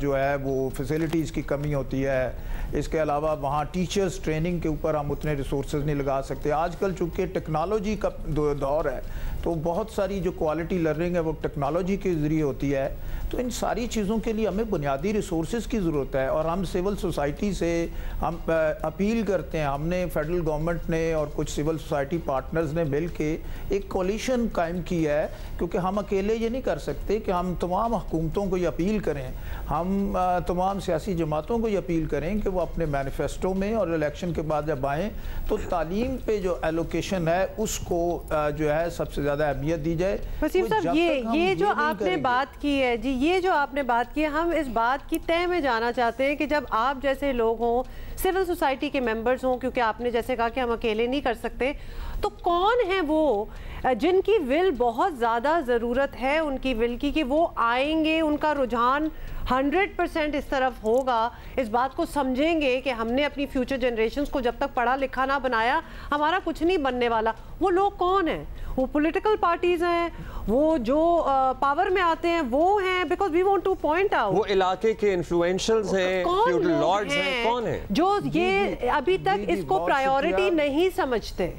जो है वो फैसिलिटीज़ की कमी होती है। इसके अलावा वहाँ टीचर्स ट्रेनिंग के ऊपर हम उतने रिसोर्सेज नहीं लगा सकते। आजकल चूँकि टेक्नोलॉजी का दौर है, तो बहुत सारी जो क्वालिटी लर्निंग है वो टेक्नोलॉजी के ज़रिए होती है। तो इन सारी चीज़ों के लिए हमें बुनियादी रिसोर्सेज की ज़रूरत है, और हम सिविल सोसाइटी से हम अपील करते हैं। हमने फेडरल गवर्नमेंट ने और कुछ सिविल सोसाइटी पार्टनर्स ने मिल के एक कोलिशन कायम की है, क्योंकि हम अकेले ये नहीं कर सकते कि हम तमाम हुकूमतों को ये अपील करें, हम तमाम सियासी जमातों को ये अपील करें कि वो अपने मैनिफेस्टो में और इलेक्शन के बाद जब आएँ तो तालीम पे जो एलोकेशन है उसको जो है सबसे ज़्यादा अहमियत दी जाए। वसीम साहब, ये जो आपने बात की है जी, ये जो आपने बात की है, हम इस बात की तह में जाना चाहते हैं कि जब आप जैसे लोग हों, सिविल सोसाइटी के मेंबर्स हों, क्योंकि आपने जैसे कहा कि हम अकेले नहीं कर सकते, तो कौन है वो जिनकी विल बहुत ज़्यादा ज़रूरत है उनकी विल की, कि वो आएंगे, उनका रुझान 100% इस तरफ होगा, इस बात को समझेंगे कि हमने अपनी फ्यूचर जनरेशन्स को जब तक पढ़ा लिखा ना बनाया हमारा कुछ नहीं बनने वाला। वो लोग कौन हैं? वो पॉलिटिकल पार्टीज हैं, वो जो पावर में आते हैं वो हैं, because we want to point out, वो इलाके के इन्फ्लुएंशियल्स हैं, फ्यूडल लॉर्ड्स हैं, कौन है जो ये अभी तक इसको प्रायोरिटी नहीं समझते?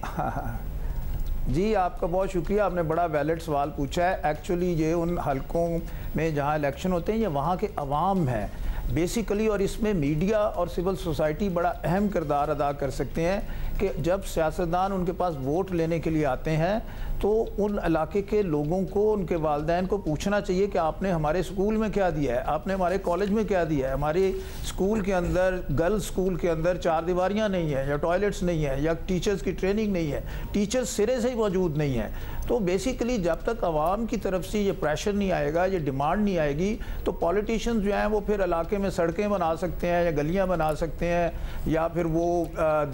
जी, आपका बहुत शुक्रिया, आपने बड़ा वैलिड सवाल पूछा है। एक्चुअली ये उन हलकों में जहाँ इलेक्शन होते हैं ये वहाँ के अवाम हैं बेसिकली, और इसमें मीडिया और सिविल सोसाइटी बड़ा अहम किरदार अदा कर सकते हैं कि जब सियासतदान उनके पास वोट लेने के लिए आते हैं तो उन इलाके के लोगों को, उनके वालिदैन को पूछना चाहिए कि आपने हमारे स्कूल में क्या दिया है, आपने हमारे कॉलेज में क्या दिया है। हमारे स्कूल के अंदर, गर्ल्स स्कूल के अंदर 4 दीवारियाँ नहीं हैं, या टॉयलेट्स नहीं है, या टीचर्स की ट्रेनिंग नहीं है, टीचर्स सिरे से ही मौजूद नहीं है। तो बेसिकली जब तक आवाम की तरफ से ये प्रेशर नहीं आएगा, ये डिमांड नहीं आएगी, तो पॉलिटिशियंस जो हैं वो फिर इलाके में सड़कें बना सकते हैं या गलियाँ बना सकते हैं, या फिर वो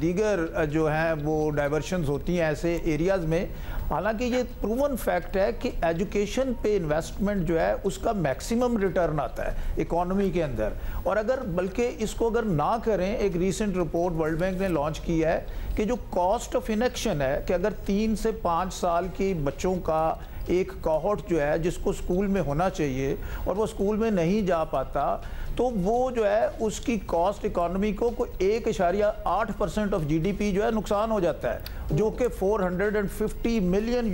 दीगर जो हैं वो डाइवर्शंस होती हैं ऐसे एरियाज़ में। हालांकि ये प्रूवन फैक्ट है कि एजुकेशन पे इन्वेस्टमेंट जो है उसका मैक्सिमम रिटर्न आता है इकोनॉमी के अंदर, और अगर बल्कि इसको अगर ना करें, एक रीसेंट रिपोर्ट वर्ल्ड बैंक ने लॉन्च की है कि जो कॉस्ट ऑफ इनेक्शन है कि अगर 3 से 5 साल के बच्चों का एक कोहॉर्ट जो है जिसको स्कूल में होना चाहिए और वो स्कूल में नहीं जा पाता, तो वो जो है उसकी कॉस्ट इकोनॉमी को 1.8% ऑफ GDP जो है नुकसान हो जाता है, जो कि $450 मिलियन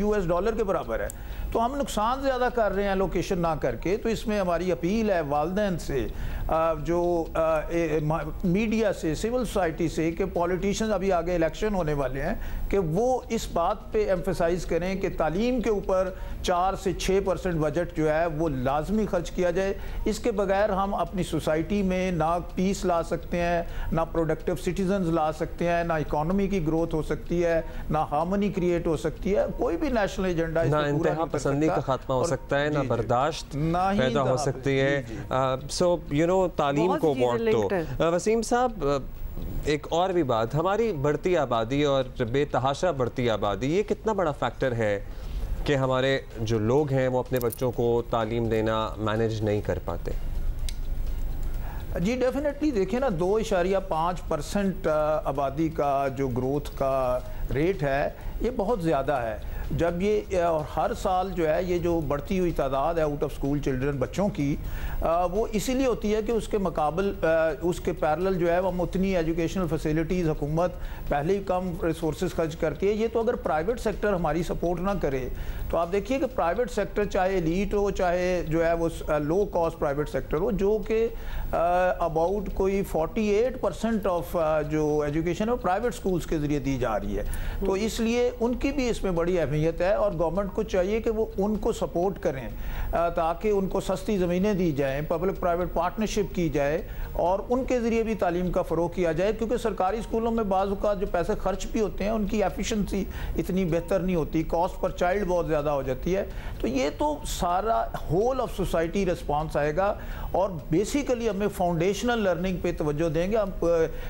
के बराबर है। तो हम नुकसान ज़्यादा कर रहे हैं लोकेशन ना करके। तो इसमें हमारी अपील है वालिदैन से, जो मीडिया से, सिविल सोसाइटी से, कि पॉलिटिशियंस, अभी आगे इलेक्शन होने वाले हैं, कि वो इस बात पे एम्फेसाइज करें कि तालीम के ऊपर 4 से 6% बजट जो है वो लाजमी खर्च किया जाए। इसके बगैर हम अपनी सोसाइटी में ना पीस ला सकते हैं, ना प्रोडक्टिव सिटीजन्स ला सकते हैं, ना इकोनॉमी की ग्रोथ हो सकती है, ना हार्मनी क्रिएट हो सकती है, कोई भी नेशनल एजेंडा पसंदी का खात्मा हो सकता है, ना बर्दाश्त पैदा हो सकती है। सो यू नो तालीम को वोट दो। वसीम साहब, एक और भी बात, हमारी बढ़ती आबादी और बेतहाशा बढ़ती आबादी, ये कितना बड़ा फैक्टर है कि हमारे जो लोग हैं वो अपने बच्चों को तालीम देना मैनेज नहीं कर पाते? जी डेफिनेटली देखिए ना, 2.5% आबादी का जो ग्रोथ का रेट है ये बहुत ज़्यादा है। जब ये और हर साल जो है ये जो बढ़ती हुई तादाद है आउट ऑफ स्कूल चिल्ड्रन बच्चों की, वो इसीलिए होती है कि उसके मुकाबल उसके पैरेलल जो है वो उतनी एजुकेशनल फैसिलिटीज़ हुकूमत पहले ही कम रिसोर्सेज खर्च करती है। ये तो अगर प्राइवेट सेक्टर हमारी सपोर्ट ना करे तो आप देखिए कि प्राइवेट सेक्टर चाहे एलीट हो चाहे जो है वो लो कॉस्ट प्राइवेट सेक्टर हो, जो कि अबाउट कोई 48% ऑफ जो एजुकेशन है वो प्राइवेट स्कूल्स के ज़रिए दी जा रही है। तो इसलिए उनकी भी इसमें बड़ी अहमियत है और गवर्नमेंट को चाहिए कि वो उनको सपोर्ट करें ताकि उनको सस्ती ज़मीनें दी जाएं, पब्लिक प्राइवेट पार्टनरशिप की जाए और उनके ज़रिए भी तालीम का फ़रोग किया जाए, क्योंकि सरकारी स्कूलों में बाज़ औक़ात जो पैसे खर्च भी होते हैं उनकी एफिशिएंसी इतनी बेहतर नहीं होती, कॉस्ट पर चाइल्ड बहुत ज़्यादा हो जाती है। तो ये तो सारा होल ऑफ सोसाइटी रिस्पॉन्स आएगा और बेसिकली हमें फाउंडेशनल लर्निंग पे तवज्जो देंगे। हम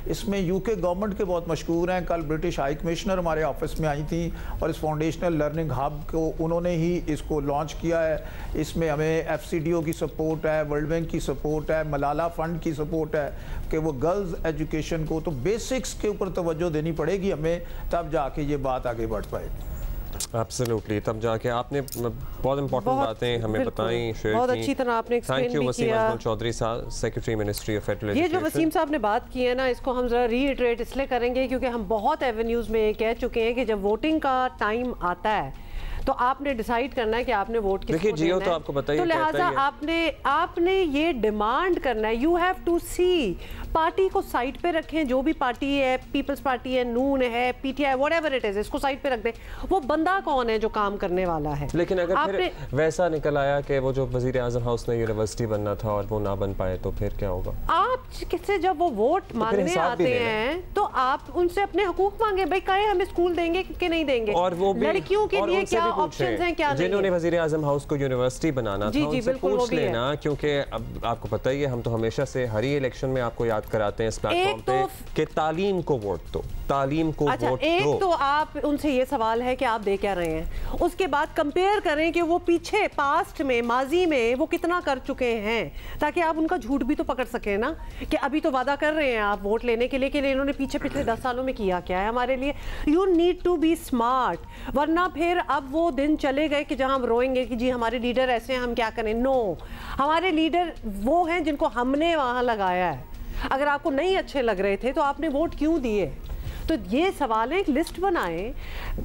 इसमें यूके गवर्नमेंट के बहुत मशहूर हैं, कल ब्रिटिश हाई कमिश्नर हमारे ऑफिस में आई थी और इस फाउंडेशनल लर्निंग हब को उन्होंने ही इसको लॉन्च किया है। इसमें हमें FCDO की सपोर्ट है, वर्ल्ड बैंक की सपोर्ट है, मलाला फंड की सपोर्ट है कि वो गर्ल्स एजुकेशन को तो बेसिक्स के ऊपर तवज्जो देनी पड़ेगी हमें, तब जाके ये बात आगे बढ़ पाएगी। एब्सोल्युटली, तब जाके आपने बहुत इंपॉर्टेंट बातें हमें बताई, शेयर की। बहुत अच्छी तरह आपने एक्सप्लेन भी किया। वसीम अजमल चौधरी साहब, secretary Ministry of Federal education. ये जो वसीम साहब ने बात की है ना, इसको हम जरा रीइटरेट इसलिए करेंगे क्योंकि हम बहुत एवेन्यूज में ये कह चुके हैं कि जब वोटिंग का टाइम आता है तो आपने डिसाइड करना है कि आपने वोट किसको देना है। तो आपको बताइए, तो लिहाजा आपने ये डिमांड करना है, you have to see, party को साइड पे रखें, जो भी पार्टी है, पीपल्स पार्टी है, नून है, PTI, व्हाटएवर इट इज, इसको साइड पे रख दें। वो बंदा कौन है जो काम करने वाला है। लेकिन अगर फिर वैसा निकल आया कि वो जो वजीर आजम हाउस ने यूनिवर्सिटी बनना था और वो ना बन पाए, तो फिर क्या होगा? आप किससे जब वो वोट मांगने आते हैं तो आप उनसे अपने हकूक मांगे, भाई कहे हमें स्कूल देंगे कि नहीं देंगे, और वो लड़कियों के लिए क्या ऑप्शंस हैं, क्या नहीं। जिन्होंने वजीर आजम हाउस को यूनिवर्सिटी बनाना था उनसे पूछ लेना, क्योंकि अब आपको पता ही है, हम तो हमेशा से हर ही इलेक्शन में आपको याद कराते हैं इस प्लेटफॉर्म पे कि तालीम को वोट दो, तालीम को वोट दो। एक तो आप उनसे ये सवाल है कि आप दे क्या रहे हैं, उसके बाद कंपेयर करें कि वो पीछे पास्ट में, माजी में वो कितना कर चुके हैं, ताकि आप उनका झूठ भी तो पकड़ सकें ना, कि अभी तो वादा कर रहे हैं आप वोट लेने के लिए कि इन्होंने पीछे पिछले 10 सालों में किया क्या है हमारे लिए। You need to be smart, वरना फिर अब वो दिन चले गए कि जहां हम रोएंगे कि जी हमारे लीडर ऐसे हैं, हम क्या करें। नो, हमारे लीडर वो हैं जिनको हमने वहां लगाया है। अगर आपको नहीं अच्छे लग रहे थे तो आपने वोट क्यों दिए? तो ये सवाल है, एक लिस्ट बनाएं,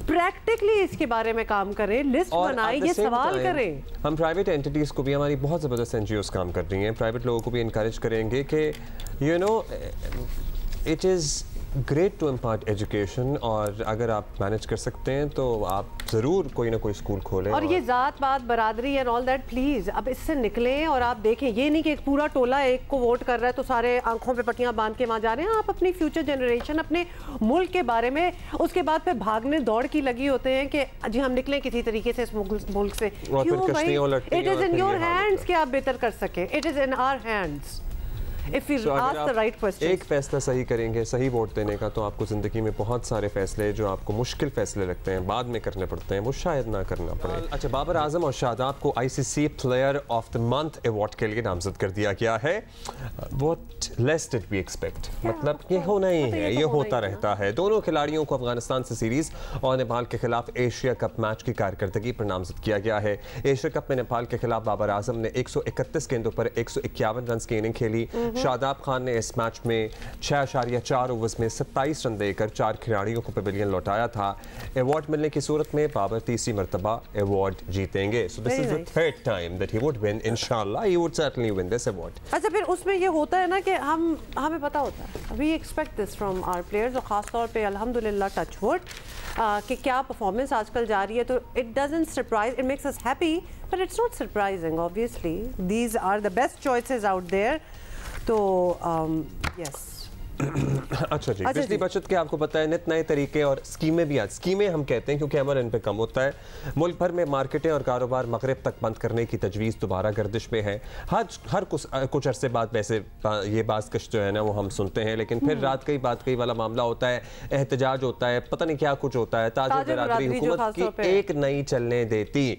प्रैक्टिकली इसके बारे में काम करें, लिस्ट बनाएं, ये सवाल करें। हम प्राइवेट एंटिटीज को भी, हमारी बहुत ज़बरदस्त NGOs काम कर रही हैं, प्राइवेट लोगों को भी इनकरेज करेंगे कि you know it is great to impart education, और अगर आप मैनेज कर सकते हैं तो आप ज़रूर कोई ना कोई स्कूल खोलें। और ये ज़ात पात बरादरी एंड ऑल दैट, प्लीज़ अब इससे निकलें और आप देखें, ये नहीं कि एक पूरा टोला एक को वोट कर रहा है तो सारे आंखों पे पट्टियां बांध के वहाँ जा रहे हैं। आप अपनी फ्यूचर जनरेशन, अपने मुल्क के बारे में, उसके बाद फिर भागने दौड़ की लगी होते हैं कि जी हम निकलें किसी तरीके से इस मुल्क से। क्यों भाई? It is in your hands कि आप बेहतर कर सकें, it is in our hands. If you ask the right questions. एक फैसला सही करेंगे, सही वोट देने का, तो आपको ज़िंदगी में बहुत सारे फैसले जो आपको मुश्किल फैसले लगते हैं, बाद में करने पड़ते हैं, वो शायद ना करना पड़े। अच्छा, बाबर आजम और शादाब को ICC player of the month award के लिए नामजद कर दिया गया है। What less did we expect? मतलब ये होना ही है, ये होता रहता है। दोनों खिलाड़ियों को अफगानिस्तान से सीरीज और नेपाल के खिलाफ एशिया कप मैच की कारकर्दगी पर नामजद किया गया है। एशिया कप में नेपाल के खिलाफ बाबर आजम ने 131 गेंदों पर 151 रन की इनिंग खेली। शादाब खान ने इस मैच में 6.4 ओवर्स में 27 रन देकर 4 खिलाड़ियों को पवेलियन लौटाया था। अवार्ड मिलने की सूरत में बाबर तीसरी मरतबा अवार्ड जीतेंगे। So this is the third time that he would win. Inshallah, he would certainly win this award. अच्छा, फिर उसमें ये होता है ना कि हमें पता होता है, we expect this from our players, और ख़ास तौर पे अल्हम्दुलिल्लाह टच वुड कि क्या परफॉर्मेंस आजकल जा रही है, तो it doesn't surprise, it makes us happy, but it's not surprising obviously. These are the best choices out there. तो यस, अच्छा जी, बिजली बचत के आपको पता है नित नए तरीके और स्कीमें भी आज स्कीमें हम कहते हैं क्योंकि अमल इन पे कम होता है। मुल्क भर में मार्केटें और कारोबार मगरिब तक बंद करने की तजवीज़ दोबारा गर्दिश में है। हर कुछ अरसे बाद वैसे ये बाज़कश जो है ना वो हम सुनते हैं, लेकिन फिर रात कई वाला मामला होता है, एहतजाज होता है, पता नहीं क्या कुछ होता है, ताजिर बरादरी हुकूमत की एक नहीं चलने देती।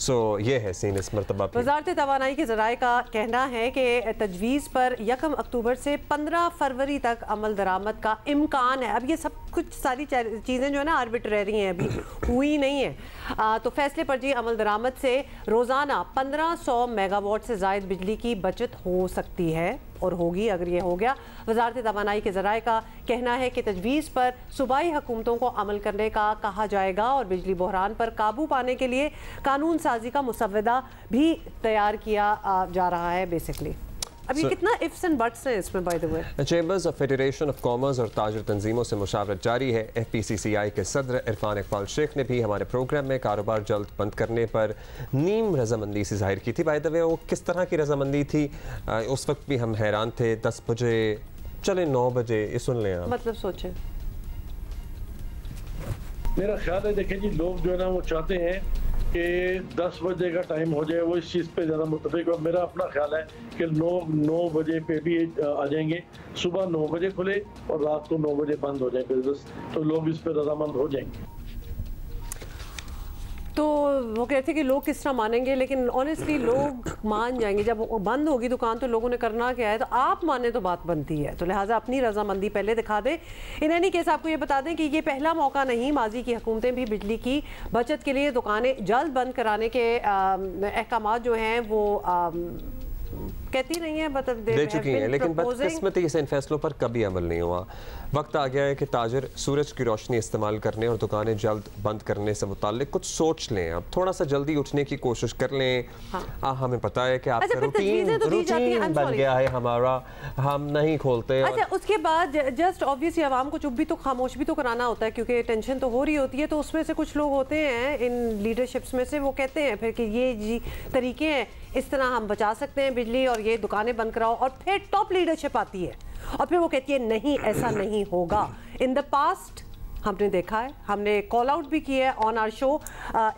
ये है सीन इस मरतबा। वज़ारत तवानाई के ज़राए का कहना है कि तजवीज़ पर 1 अक्टूबर से 15 फरवरी तक अमल दरामद का इम्कान है। अब ये सब कुछ सारी चीज़ें जो है ना आर्बिट्रेरी हैं, अभी हुई नहीं है। तो फैसले पर जी अमल दरामद से रोज़ाना 1500 मेगावाट से ज़ायद बिजली की बचत हो सकती है और होगी अगर ये हो गया। वज़ारत तवानाई के ज़राए का कहना है कि तजवीज़ पर सूबाई हुकूमतों को अमल करने का कहा जाएगा और बिजली बहरान पर काबू पाने के लिए कानून साजी का मुसव्वदा भी तैयार किया जा रहा है। बेसिकली अभी कितना इफ्स एंड बट्स हैं इसमें bye the way. Chambers of federation of commerce और ताजर तंजीमों से मुशावरत जारी है। FPCCI के सदर इरफान इकबाल शेख ने भी हमारे प्रोग्राम में कारोबार जल्द बंद करने पर नीम रजामंदी से जाहिर की थी। बाय द वे वो किस तरह की रजामंदी थी उस वक्त भी हम हैरान थे। 10 बजे चले 9 बजे, ये सुन लें आप। मतलब सोचें, मेरा ख्याल है देखें जी, लोग जो है ना वो चाहते हैं कि 10 बजे का टाइम हो जाए, वो इस चीज़ पे ज़्यादा मुतफिक है। मेरा अपना ख्याल है कि 9 बजे पे भी आ जाएंगे, सुबह 9 बजे खुले और रात को 9 बजे बंद हो जाए बिजनेस, तो लोग इस पे रजामंद हो जाएंगे। तो वो कहते हैं कि लोग किस तरह मानेंगे, लेकिन ऑनेस्टली लोग मान जाएंगे। जब बंद होगी दुकान तो लोगों ने करना क्या है, तो आप माने तो बात बनती है। तो लिहाजा अपनी रजामंदी पहले दिखा दें। इन एनी केस आपको ये बता दें कि ये पहला मौका नहीं, माजी की हुकूमतें भी बिजली की बचत के लिए दुकानें जल्द बंद कराने के अहकामात जो हैं वो कहती नहीं है, मतलब दे चुकी हैं, लेकिन बदकिस्मती से इन फैसलों पर कभी अमल नहीं हुआ। वक्त आ गया है कि ताजिर सूरज की रोशनी इस्तेमाल करने और दुकानें जल्द बंद करने से मुताल्लिक कुछ सोच लें। अब थोड़ा सा जल्दी उठने की कोशिश कर लें। हमें पता है कि आपका रूटीन बन गया है हमारा, हम नहीं खोलते। अच्छा, उसके बाद जस्ट ऑब्वियसली आवाम को चुप भी तो खामोश भी तो कराना होता है, क्योंकि टेंशन तो हो रही होती है। तो उसमें से कुछ लोग होते हैं इन लीडरशिप्स में से, वो कहते हैं फिर कि ये जी तरीके हैं, इस तरह हम बचा सकते हैं बिजली और ये दुकानें बंद कराओ। और फिर टॉप लीडरशिप आती है और फिर वो कहती है नहीं, ऐसा नहीं होगा। इन द पास्ट हमने देखा है, हमने कॉल आउट भी किया है ऑन आवर शो,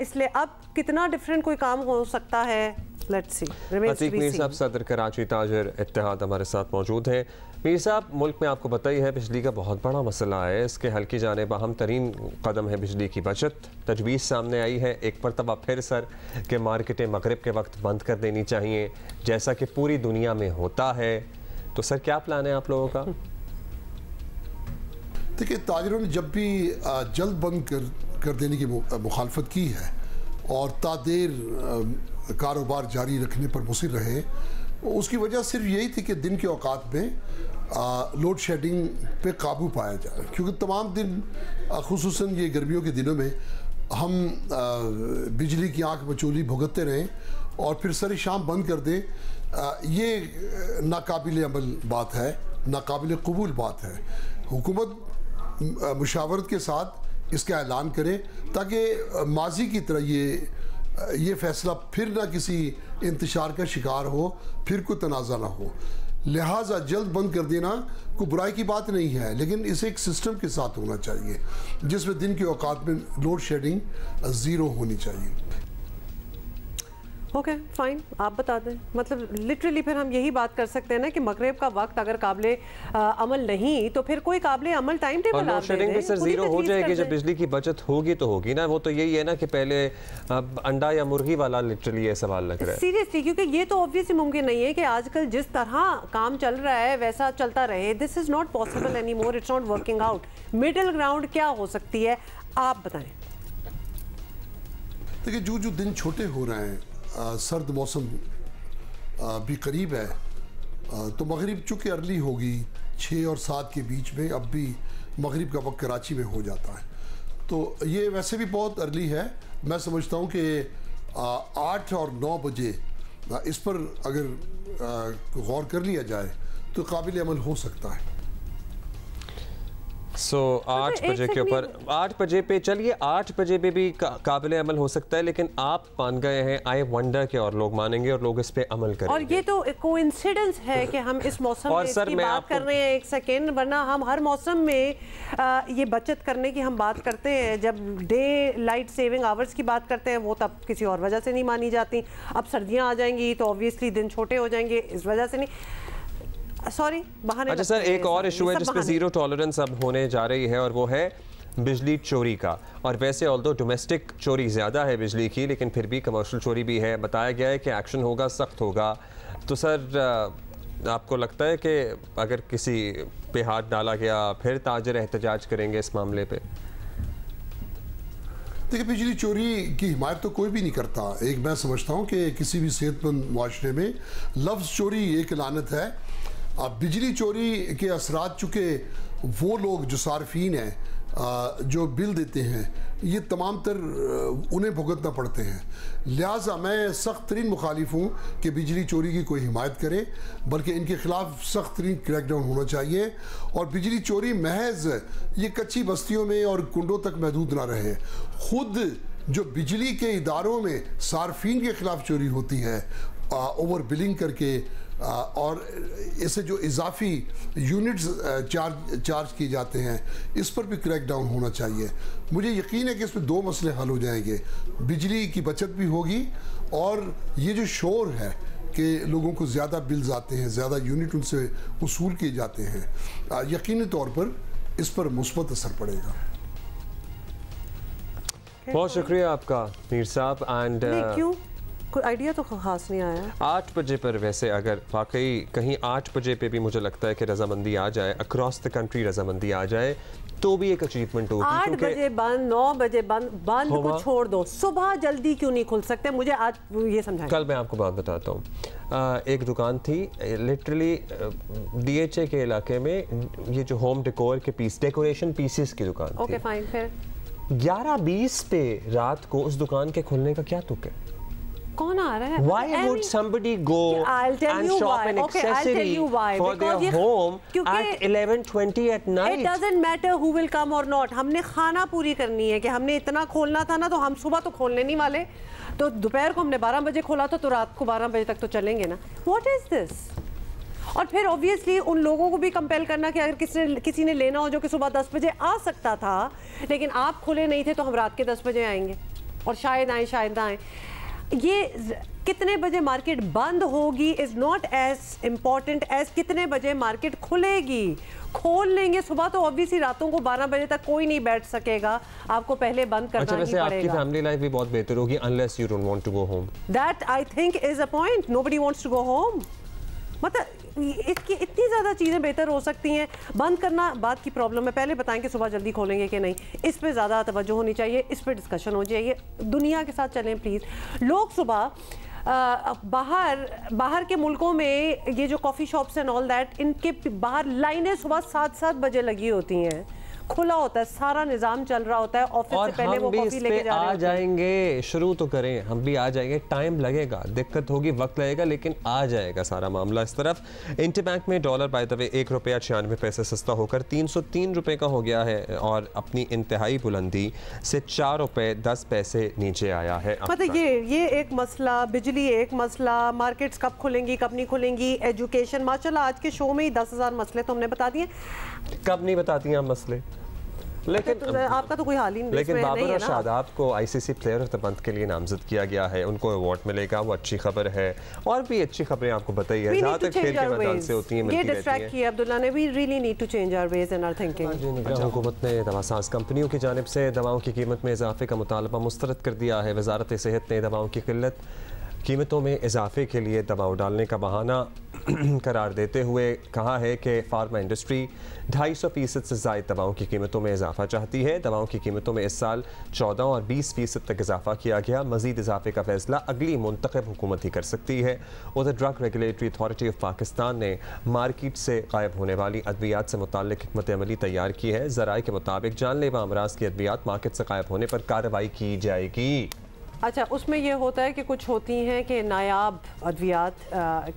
इसलिए अब कितना डिफरेंट कोई काम हो सकता है, लेट्स सी। अतीक मीर साहब सदर कराची ताजर इत्तेहाद हमारे साथ मौजूद हैं। मीर साहब, मुल्क में आपको पता ही है बिजली का बहुत बड़ा मसला है, इसके हल की जानिब अहम तरीन कदम है बिजली की बचत। तजवीज़ सामने आई है एक मरतबा फिर सर कि मार्केटें मगरिब के वक्त बंद कर देनी चाहिए, जैसा कि पूरी दुनिया में होता है। तो सर क्या प्लान है आप लोगों का? देखिए, ताजिरों ने जब भी जल्द बंद कर देने की मुखालफत की है और तादेर कारोबार जारी रखने पर मुसिर रहे, उसकी वजह सिर्फ यही थी कि दिन के औकात में लोड शेडिंग पे काबू पाया जाए। क्योंकि तमाम दिन खुसूसन ये गर्मियों के दिनों में हम बिजली की आंख मचोली भुगतते रहें और फिर सर शाम बंद कर दें, ये नाकाबिल अमल बात है, नाकाबिल कबूल बात है। हुकूमत मुशावरत के साथ इसका ऐलान करे ताकि माजी की तरह ये फैसला फिर ना किसी इंतशार का शिकार हो, फिर कोई तनाज़ा ना हो। लिहाजा जल्द बंद कर देना कोई बुराई की बात नहीं है, लेकिन इसे एक सिस्टम के साथ होना चाहिए जिसमें दिन के औकात में लोड शेडिंग 0 होनी चाहिए। ओके फाइन, आप बता दें। मतलब लिटरली फिर हम यही बात कर सकते हैं ना कि मगरिब का वक्त अगर काबिले अमल नहीं तो फिर कोई काबिले अमल टाइम टेबल लोड शेडिंग भी सर 0 हो जाएगी जब बिजली की बचत होगी तो होगी ना। वो तो यही है ना कि पहले अंडा या मुर्गी वाला लिटरली ये सवाल लग रहा है सीरियसली, क्योंकि ये तो ऑब्वियसली मुमकिन नहीं है कि आजकल जिस तरह काम चल रहा है वैसा चलता रहे। This is not possible any more, it's not working out. Middle ground क्या हो सकती है, आप बताएं। देखिए, जो दिन छोटे हो रहे हैं, सर्द मौसम भी करीब है, तो मगरिब चूँकि अर्ली होगी 6 और 7 के बीच में, अब भी मगरिब का वक्त कराची में हो जाता है, तो ये वैसे भी बहुत अर्ली है। मैं समझता हूँ कि 8 और 9 बजे इस पर अगर गौर कर लिया जाए तो काबिल अमल हो सकता है। सो 8 बजे के ऊपर 8 बजे पे चलिए 8 बजे पे भी काबिल अमल हो सकता है, लेकिन आप मान गए हैं। आई वंडर के और लोग मानेंगे और लोग इस पे अमल करेंगे। और ये तो कोइंसिडेंस है कि हम इस मौसम में इसकी बात कर रहे हैं। एक सेकेंड, वरना हम हर मौसम में ये बचत करने की हम बात करते हैं। जब डे लाइट सेविंग आवर्स की बात करते हैं वो तब किसी और वजह से नहीं मानी जाती। अब सर्दियाँ आ जाएंगी तो ऑब्वियसली दिन छोटे हो जाएंगे, इस वजह से नहीं। सॉरी बहाने। अच्छा सर, एक और इशू है जिस पे जीरो टॉलरेंस अब होने जा रही है और वो है बिजली चोरी का। और वैसे ऑल्दो डोमेस्टिक चोरी ज़्यादा है बिजली की, लेकिन फिर भी कमर्शियल चोरी भी है। बताया गया है कि एक्शन होगा, सख्त होगा। तो सर आपको लगता है कि अगर किसी पे हाथ डाला गया फिर ताजर एहतजाज करेंगे इस मामले पे? देखिए, बिजली चोरी की हिमायत तो कोई भी नहीं करता। एक मैं समझता हूँ कि किसी भी सेहतमंद मुआशरे में लफ्ज़ चोरी एक लानत है। अब बिजली चोरी के असरात चूँकि वो लोग जो सार्फिन हैं, जो बिल देते हैं, ये तमाम तर उन्हें भुगतना पड़ते हैं। लिहाजा मैं सख्त तरीन मुखालिफ हूँ कि बिजली चोरी की कोई हिमायत करे, बल्कि इनके ख़िलाफ़ सख्त तरीन क्रैकडाउन होना चाहिए। और बिजली चोरी महज ये कच्ची बस्तियों में और कुंडों तक महदूद ना रहे। ख़ुद जो बिजली के इदारों में सार्फिन के ख़िलाफ़ चोरी होती है ओवर बिलिंग करके, और इसे जो इजाफी यूनिट्स चार्ज किए जाते हैं, इस पर भी क्रैकडाउन होना चाहिए। मुझे यकीन है कि इसमें दो मसले हल हो जाएंगे। बिजली की बचत भी होगी और ये जो शोर है कि लोगों को ज़्यादा बिल्स आते हैं, ज़्यादा यूनिट उनसे वसूल किए जाते हैं, यकीनी तौर पर इस पर मुस्बत असर पड़ेगा। बहुत शुक्रिया आपका मीर साहब। एंड क्यों कोई आइडिया तो खास नहीं आया 8 बजे पर। वैसे अगर वाकई कहीं 8 बजे पे भी मुझे लगता है कि रजामंदी आ जाए, अक्रॉस द कंट्री रजामंदी आ जाए, तो भी एक अचीवमेंट होगी। 8 बजे बंद, 9 बजे बंद को छोड़ दो, सुबह जल्दी क्यों नहीं खुल सकते? मुझे आज ये समझाएं। कल मैं आपको बात बताता हूँ। एक दुकान थी लिटरली DHA के इलाके में, ये जो होम डेकोर के पीस, डेकोरेशन पीसेस की दुकान थी। Okay fine. फिर 11:20 पे रात को उस दुकान के खुलने का क्या तुक है? कौन आ रहा है? Why would somebody go and shop an accessory for their home at 11:20 at night? It doesn't matter who will come or not. हमने खाना पूरी करनी है कि हमने इतना खोलना था ना, तो हम सुबह तो खोलने नहीं वाले। तो दोपहर को हमने 12 बजे खोला तो रात को 12 बजे तक तो चलेंगे ना। What is this? और फिर ऑब्वियसली उन लोगों को भी कंपेल करना कि अगर किसी ने लेना हो जो कि सुबह 10 बजे आ सकता था, लेकिन आप खुले नहीं थे, तो हम रात के 10 बजे आएंगे और शायद आए शायद ना आए। ये कितने बजे मार्केट बंद होगी is not as important as कितने बजे मार्केट खुलेगी। खोल लेंगे सुबह तो ऑब्वियसली रातों को 12 बजे तक कोई नहीं बैठ सकेगा, आपको पहले बंद करना ही पड़ेगा। आपकी फैमिली लाइफ भी बहुत बेहतर होगी unless you don't want to go home. That I think is a point. Nobody wants to go home. मतलब इसकी इतनी ज़्यादा चीज़ें बेहतर हो सकती हैं। बंद करना बात की प्रॉब्लम है, पहले बताएं कि सुबह जल्दी खोलेंगे कि नहीं। इस पे ज़्यादा तवज्जो होनी चाहिए, इस पे डिस्कशन हो जाइए। दुनिया के साथ चलें प्लीज़। लोग सुबह बाहर के मुल्कों में ये जो coffee shops and all that, इनके बाहर लाइनें सुबह 7-7 बजे लगी होती हैं, खुला होता है, सारा निजाम चल रहा होता है। ऑफिस से पहले वो कॉफी लेके जा रहे हैं। आ जाएंगे, शुरू तो करें, हम भी आ जाएंगे। टाइम लगेगा, दिक्कत होगी, वक्त लगेगा, लेकिन आ जाएगा सारा मामला इस तरफ। इंटरबैंक में डॉलर बाय द वे 1 रुपया 96 पैसे सस्ता होकर 303 रुपये का हो गया है और अपनी इंतहाई बुलंदी से 4 रुपये 10 पैसे नीचे आया है। मतलब ये एक मसला, बिजली एक मसला, मार्केट्स कब खुलेंगी कब नहीं खुलेंगी, एजुकेशन। माशाल्लाह आज के शो में ही 10,000 मसले तो हमने बता दिए। कब नहीं बताती हैं मसले, लेकिन आपका तो कोई हाल ही नहीं। लेकिन बाबर और शादाब को ICC player of the month के लिए नामजद किया गया है, उनको अवार्ड मिलेगा, वो अच्छी खबर है। और भी अच्छी खबरें आपको बताई है जहाँ तक खेल के मैदान से होती हैं, मिलती रहती हैं। ये डिस्ट्रैक्ट किया अब्दुल्ला ने। We really need to change our ways and our thinking. हुकूमत ने दवासाज कंपनियों की जानिब से दवाओं की कीमत में इजाफे का मुतालबा मुस्तरद कर दिया है। वजारत सेहत ने दवाओं की कीमतों में इजाफे के लिए दबाव डालने का बहाना करार देते हुए कहा है कि फार्मा इंडस्ट्री 250% से ज़ायद दवाओं की कीमतों में इजाफा चाहती है। दवाओं की कीमतों में इस साल 14 और 20% तक इजाफा किया गया। मज़ीद इजाफे का फैसला अगली मुंतखब हुकूमत ही कर सकती है। उधर drug regulatory authority of Pakistan ने मार्केट से गायब होने वाली अद्वियात से मुताल्लिक़ हिकमत अमली तैयार की है। ज़राए के मुताबिक जानलेवा अमराज की अद्वियात मार्केट से गायब होने पर कार्रवाई की जाएगी। अच्छा, उसमें ये होता है कि कुछ होती हैं कि नायाब अद्वियात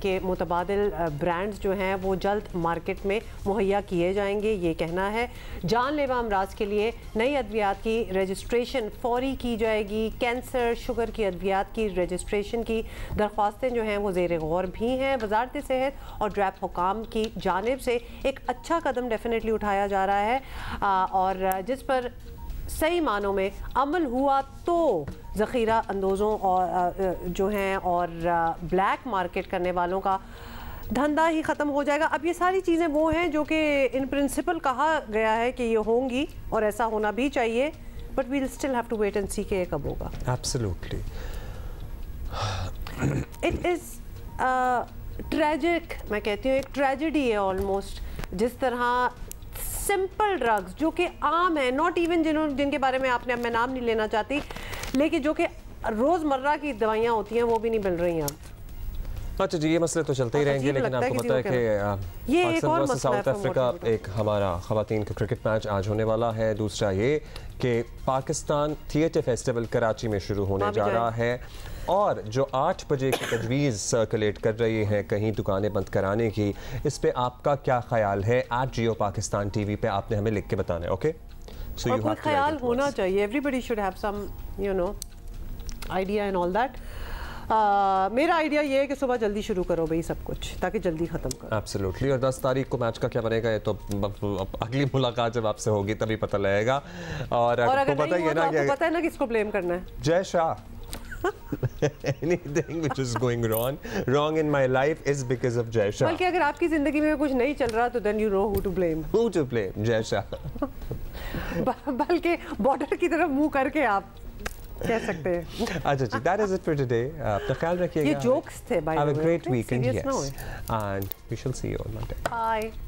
के मुतबादिल ब्रांड्स जो हैं वो जल्द मार्केट में मुहैया किए जाएंगे, ये कहना है। जानलेवा अमराज के लिए नई अद्वियात की रजिस्ट्रेशन फौरी की जाएगी। कैंसर, शुगर की अद्वियात की रजिस्ट्रेशन की दरख्वास्तें जो हैं वो ज़ेर गौर भी हैं। वजारत सेहत और ड्रैप हुकाम की जानिब से एक अच्छा कदम डेफिनेटली उठाया जा रहा है और जिस पर सही मानों में अमल हुआ तो ज़ख़ीरा अंदोज़ों और जो हैं और ब्लैक मार्केट करने वालों का धंधा ही ख़त्म हो जाएगा। अब ये सारी चीज़ें वो हैं जो कि इन प्रिंसिपल कहा गया है कि ये होंगी और ऐसा होना भी चाहिए, but we'll still have to wait and see के कब होगा। एब्सोल्युटली। इट इज़ ट्रेजिक, मैं कहती हूँ एक ट्रेजेडी है ऑलमोस्ट, जिस तरह सिंपल ड्रग्स जो कि आम है, नॉट इवन जिनके बारे में आपने, अब मैं नाम नहीं लेना चाहती, लेकिन जो कि रोज़मर्रा की दवाइयाँ होती हैं वो भी नहीं मिल रही हैं। अच्छा जी, ये मसले तो चलते ही रहेंगे, लेकिन आपको पता है कि ये एक और मसला साउथ अफ्रीका एक हमारा ख़वातीन का क्रिकेट मैच आज होने वाला है। दूसरा ये कि पाकिस्तान थिएटर फेस्टिवल कराची में शुरू होने जा रहा है और जो 8 बजे की तजवीज़ सर्कुलेट कर रही है कहीं दुकानें बंद कराने की, इस पे आपका क्या ख्याल है? @Jio Pakistan TV पे आपने हमें लिख के बताना है। ओके, सो यू हैव ख्याल होना चाहिए, everybody should have some you know idea and all that. मेरा आइडिया ये है कि सुबह जल्दी शुरू करो भाई सब कुछ, ताकि जल्दी खत्म करो। एब्सोल्युटली। और 10 तारीख को मैच का क्या बनेगा ये तो अगली मुलाकात जब आपसे होगी तभी पता लगेगा। और अगर पता ही है ना, आपको पता है ना किसको ब्लेम करना है? Jay Shah. Anything which is going wrong in my life is because of Jay Shah. बल्कि अगर आपकी जिंदगी में कुछ नहीं चल रहा तो then you know who to blame. Who to blame? Jay Shah. बल्कि बॉर्डर की तरफ मुंह करके आप कह सकते हैं। अच्छा जी, that is it for today. अपना ख्याल रखिएगा। ये जोक्स थे by the way. Have a great weekend, yes. And we shall see you on Monday. Bye.